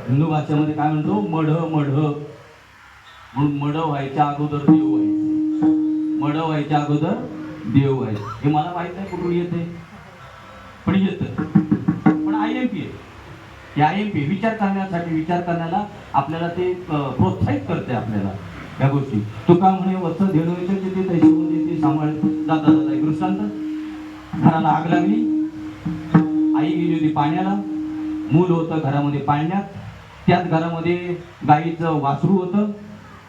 हिंदू भाषेमध्ये काय म्हणतो, मढ मढ. म्हणून मढ व्हायच्या अगोदर देव व्हायचे, मढ व्हायच्या अगोदर देव व्हायचे. हे मला माहित नाही कुठून येते, पण येतं. पण IMP आहे. हे IMP विचार करण्यासाठी, विचार करण्याला आपल्याला ते प्रोत्साहित करते आपल्याला या गोष्टी. तुका म्हणे वत्स धेनुच्या चित्ती तैशीमध्ये ती सांभाळ जाता जाता एक दृष्टांत. घराला आग लागली, आई गेली होती पाण्याला, मूल होतं घरामध्ये पाळण्यात, त्याच घरामध्ये गाईचं वासरू होतं.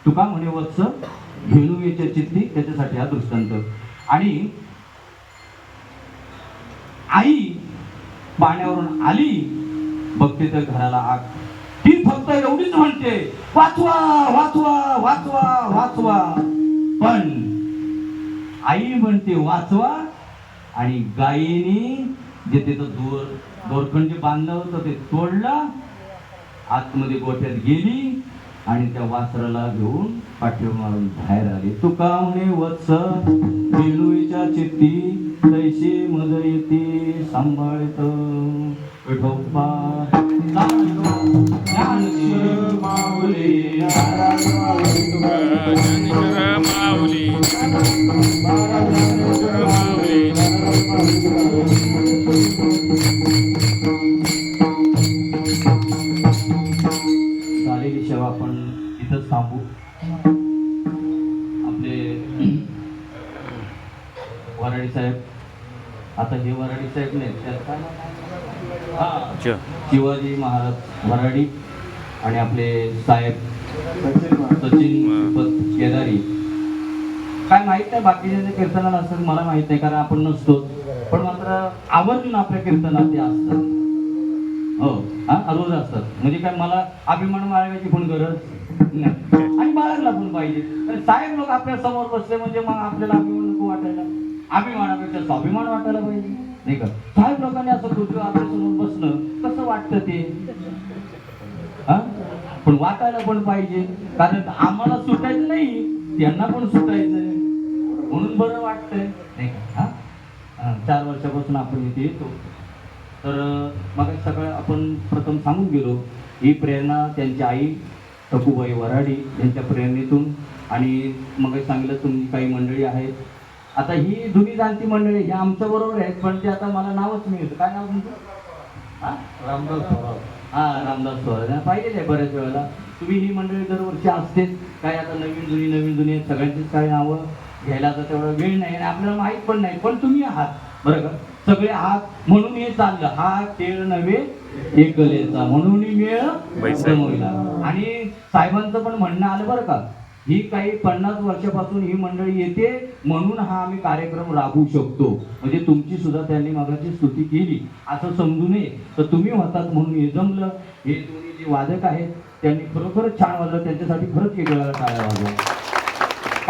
तुका म्हणे वत्स धेनुच्या चित्ती, त्याच्यासाठी हा दृष्टांत. आणि आई पाण्यावरून आली, बघते तर घराला आग. ती फक्त एवढीच म्हणते, वाचवा वाचवा वाचवा वाचवा. पण आई म्हणते वाचवा, आणि गायीने जे त्याचं दोरखंड जे बांधलं होतं ते तोडलं, आतमध्ये गोठ्यात गेली आणि त्या वासराला घेऊन पाठीवर मारून बाहेर आली. तुका म्हणे वत्स धेनुच्या चित्ती तैशी मज येते सांभाळत विठोबा. ज्ञानशील माऊली ज्ञानेश्वर माऊली झालेली सेवा आपण इथंच थांबू. आपले वराडी साहेब, आता हे वराडी साहेब नाही, अच्छा. शिवाजी महाराज वराडी आणि आपले साहेब सचिन केदारी. काय माहित नाही बाकीचे जे कीर्तनाला असतात मला माहित नाही, कारण आपण नसतो. पण मात्र आवर्जून आपल्या कीर्तनात ते असतात. हो, हा रोज असतात. म्हणजे काय मला अभिमान बाळगायची पण गरज नाही, आणि बाळगला पण पाहिजे. तर साहेब लोक आपल्या समोर बसले म्हणजे मग आपल्याला अभिमान नको वाटायला, अभिमानापेक्षा स्वाभिमान वाटायला पाहिजे, नाही का? साहेब लोकांनी असं पृथ्वी आपल्या समोर बसणं कसं वाटतं ते, हा? पण वाटायला पण पाहिजे, कारण आम्हाला सुटायचं नाही, त्यांना पण सुटायचं, म्हणून बरं वाटतंय, नाही का? 4 वर्षापासून आपण इथे येतो. तर मग सगळं आपण प्रथम सांगून गेलो, ही प्रेरणा त्यांची आई टकूबाई वराडी यांच्या प्रेरणेतून. आणि मग सांगितलं तुमची काही मंडळी आहेत. आता ही जुनी जाणती मंडळी ही आमच्या बरोबर आहेत, पण ते आता मला नावच मिळतं. काय नाव तुमचं? रामदास थोरात. रामदास थोरात पाहिजे आहे बऱ्याच वेळेला. तुम्ही ही मंडळी दरवर्षी असतेच. काय आता नवीन जुनी आहेत, सगळ्यांचीच काय नावं घ्यायला तर तेवढा वेळ नाही आणि आपल्याला माहीत पण नाही. पण तुम्ही आहात बरं का, सगळे आहात, म्हणून हे चाललं. हा खेळ नव्हे एकलेचा, म्हणून मेळ जमविला. आणि साहेबांचं पण म्हणणं आलं बरं का, ही काही 50 वर्षापासून ही मंडळी येते म्हणून हा आम्ही कार्यक्रम राबवू शकतो. म्हणजे तुमची सुद्धा त्यांनी मागाची स्तुती केली असं समजू नये. तर तुम्ही होतात म्हणून हे जमलं. हे दोन्ही जे वादक आहेत त्यांनी खरोखरच छान वाजलं, त्यांच्यासाठी खरंच एक वेळेला टाळ्या वाजवा.